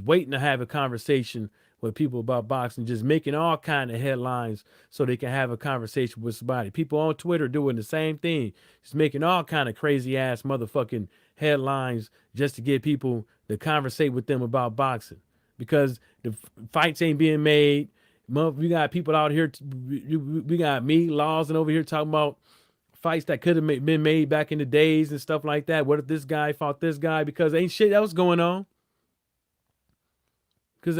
waiting to have a conversation with people about boxing, just making all kind of headlines so they can have a conversation with somebody. People on Twitter doing the same thing, just making all kind of crazy ass motherfucking headlines just to get people to conversate with them about boxing, because the fights ain't being made. We got people out here. We got me, Laws, and over here talking about fights that could have been made back in the days and stuff like that. What if this guy fought this guy? Because ain't shit else going on. The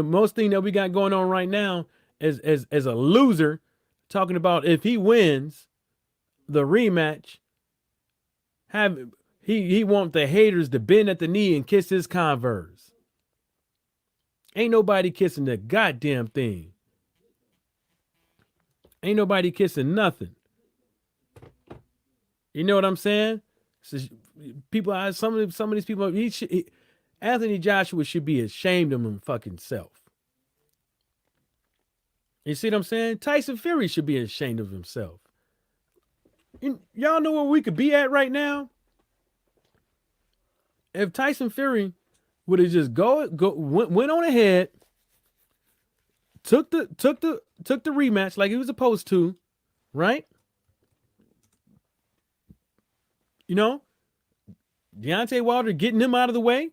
most thing that we got going on right now is as a loser talking about if he wins the rematch, he want the haters to bend at the knee and kiss his Converse. Ain't nobody kissing the goddamn thing. Ain't nobody kissing nothing. You know what I'm saying? So people, some of these people, Anthony Joshua should be ashamed of him fucking self. You see what I'm saying? Tyson Fury should be ashamed of himself. Y'all know where we could be at right now? If Tyson Fury would have just went on ahead, took the rematch like he was supposed to, right? Deontay Wilder getting him out of the way,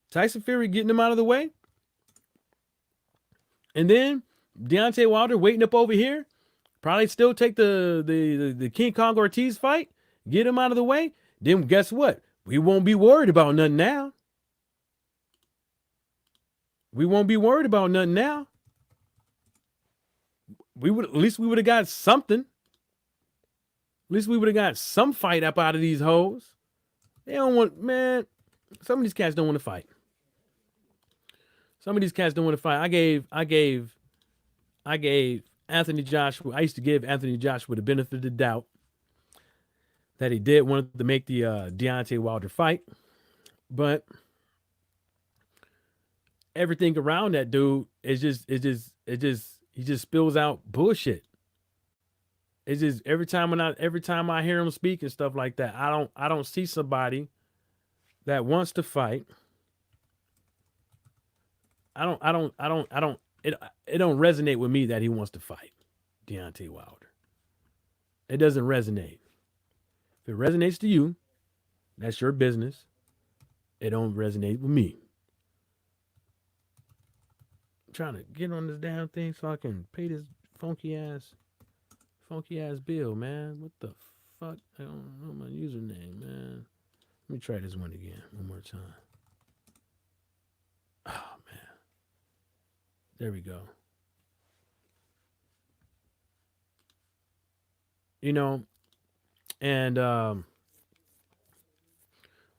Tyson Fury getting him out of the way, and then Deontay Wilder waiting up over here, probably still take the King Kong Ortiz fight, get him out of the way. Then guess what? We won't be worried about nothing now. We won't be worried about nothing now. At least we would have got something. At least we would have got some fight up out of these hoes. They don't want, man. Some of these cats don't want to fight. I gave Anthony Joshua. I used to give Anthony Joshua the benefit of the doubt that he did want to make the Deontay Wilder fight, but everything around that dude is he just spills out bullshit. It's just every time I hear him speak and stuff like that, I don't see somebody that wants to fight. I don't it don't resonate with me that he wants to fight Deontay Wilder. It doesn't resonate. If it resonates to you, that's your business. It don't resonate with me. I'm trying to get on this damn thing so I can pay this funky ass bill, man. What the fuck? I don't know my username, man. Let me try this one again, one more time. Oh man. There we go. You know, and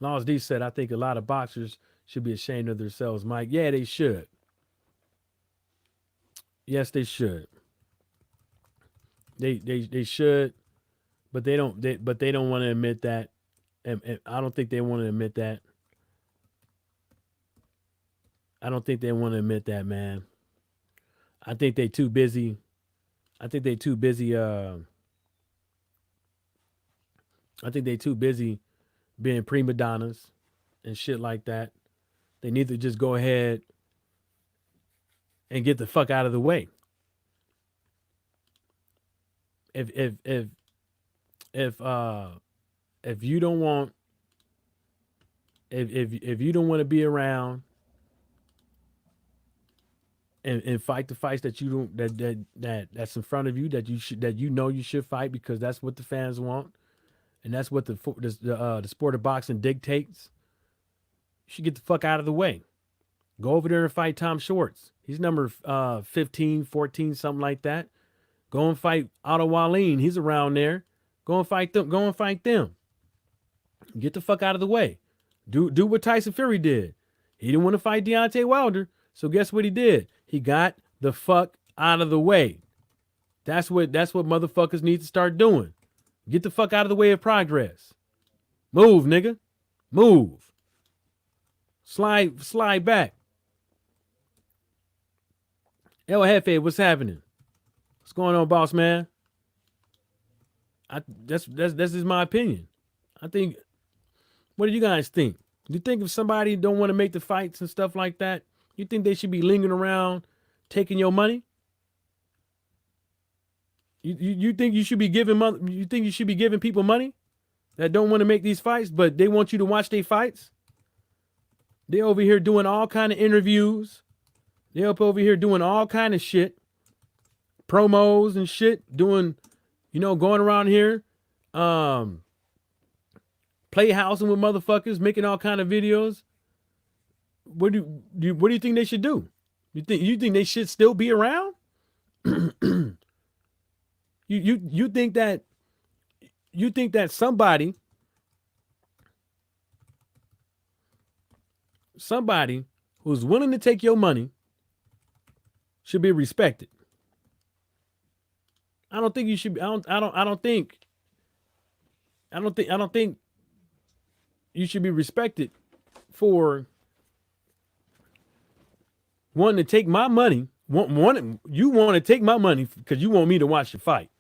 Laws D said, I think a lot of boxers should be ashamed of themselves, Mike. Yeah, they should. Yes, they should. They should, but they don't. They don't want to admit that. And I don't think they want to admit that. I don't think they want to admit that, man. I think they too busy. I think they too busy. I think they too busy being prima donnas and shit like that. They need to just go ahead and get the fuck out of the way. If if if if uh if you don't want if you don't want to be around and fight the fights that you don't that's in front of you that you should that you know you should fight because that's what the fans want and that's what the sport of boxing dictates. You should get the fuck out of the way. Go over there and fight Tom Schwartz. He's number 15, 14, something like that. Go and fight Otto Wallin. He's around there. Go and fight them. Go and fight them. Get the fuck out of the way. Do what Tyson Fury did. He didn't want to fight Deontay Wilder. So guess what he did? He got the fuck out of the way. That's what motherfuckers need to start doing. Get the fuck out of the way of progress. Move, nigga. Move. Slide back. El Jefe, what's happening? What's going on, boss man? That's just my opinion. I think. What do you guys think? Do you think if somebody don't want to make the fights and stuff like that, you think they should be lingering around taking your money? You think you should be giving you think you should be giving people money that don't want to make these fights, but they want you to watch their fights? They over here doing all kind of interviews. They up over here doing all kind of shit. Promos and shit. Doing, going around here. Playhousing with motherfuckers, making all kind of videos. What do you think they should do? You think they should still be around? you think that somebody who's willing to take your money should be respected? I don't think you should be. I don't think you should be respected for wanting to take my money. You want to take my money because you want me to watch the fight.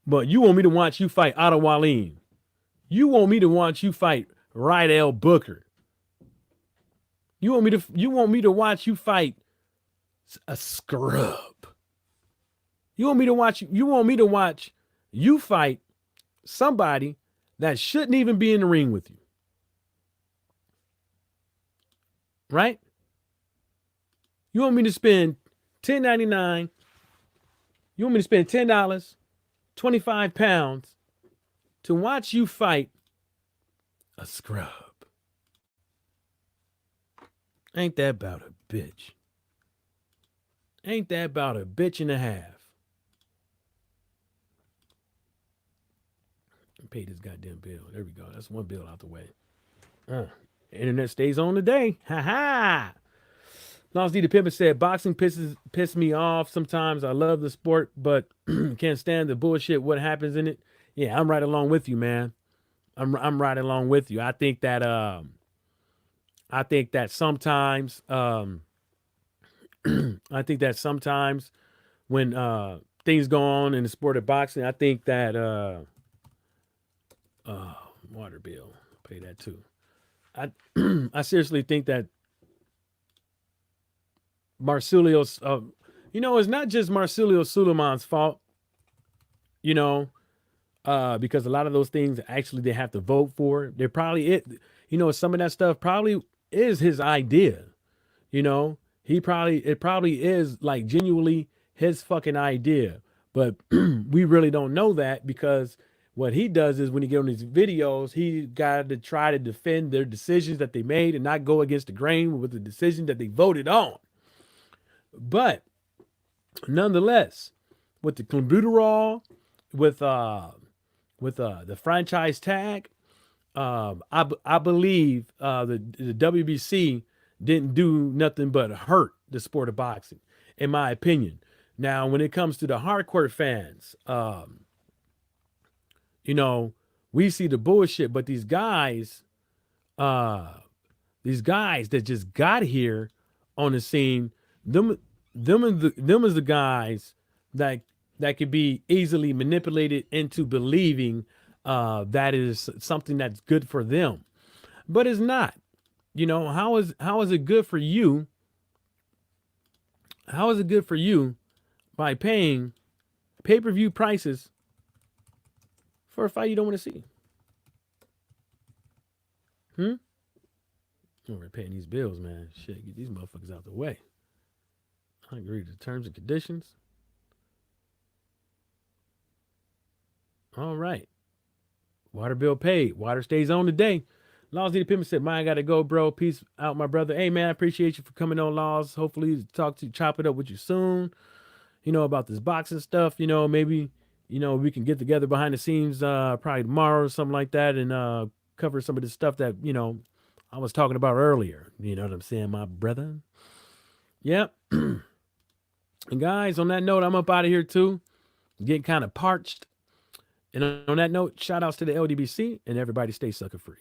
But you want me to watch you fight Otto Wallin. You want me to watch you fight Rydell Booker. You want me to watch you fight a scrub. You want me to watch you fight somebody that shouldn't even be in the ring with you. Right? You want me to spend $10.99. You want me to spend $10, 25 pounds to watch you fight a scrub. Ain't that about a bitch? Ain't that about a bitch and a half? Pay this goddamn bill. There we go. That's one bill out the way. Internet stays on today. Ha ha. Lost D the Pimp said, boxing piss me off sometimes. I love the sport, but can't stand the bullshit. What happens in it? Yeah, I'm right along with you, man. I'm right along with you. I think that sometimes when things go on in the sport of boxing. I think that water bill, pay that too. I I seriously think that Marsilio's, it's not just Marsilio Suleiman's fault, you know, because a lot of those things actually they have to vote for. They're probably some of that stuff probably is his idea. You know, it probably is like genuinely his fucking idea. But we really don't know that because what he does is when he get on these videos, he got to try to defend their decisions that they made and not go against the grain with the decision that they voted on. But nonetheless, with the clenbuterol, with the franchise tag, I believe the WBC didn't do nothing but hurt the sport of boxing, in my opinion. Now, when it comes to the hardcore fans, we see the bullshit, but these guys that just got here on the scene, them is the guys that could be easily manipulated into believing that is something that's good for them, but it's not. How is it good for you? How is it good for you by paying pay-per-view prices for a fight you don't want to see? We're paying these bills, man. Shit, get these motherfuckers out the way. I agree to the terms and conditions. All right. Water bill paid. Water stays on today. Laws need a pimp said, "Mine gotta go, bro. Peace out, my brother." Hey, man, I appreciate you for coming on, Laws. Hopefully, chop it up with you soon. About this boxing stuff. Maybe, we can get together behind the scenes, probably tomorrow or something like that, and cover some of the stuff that I was talking about earlier. You know what I'm saying, my brother? Yep. And guys, on that note, I'm up out of here too. Getting kind of parched. And on that note, shout outs to the LDBC and everybody stay sucker free.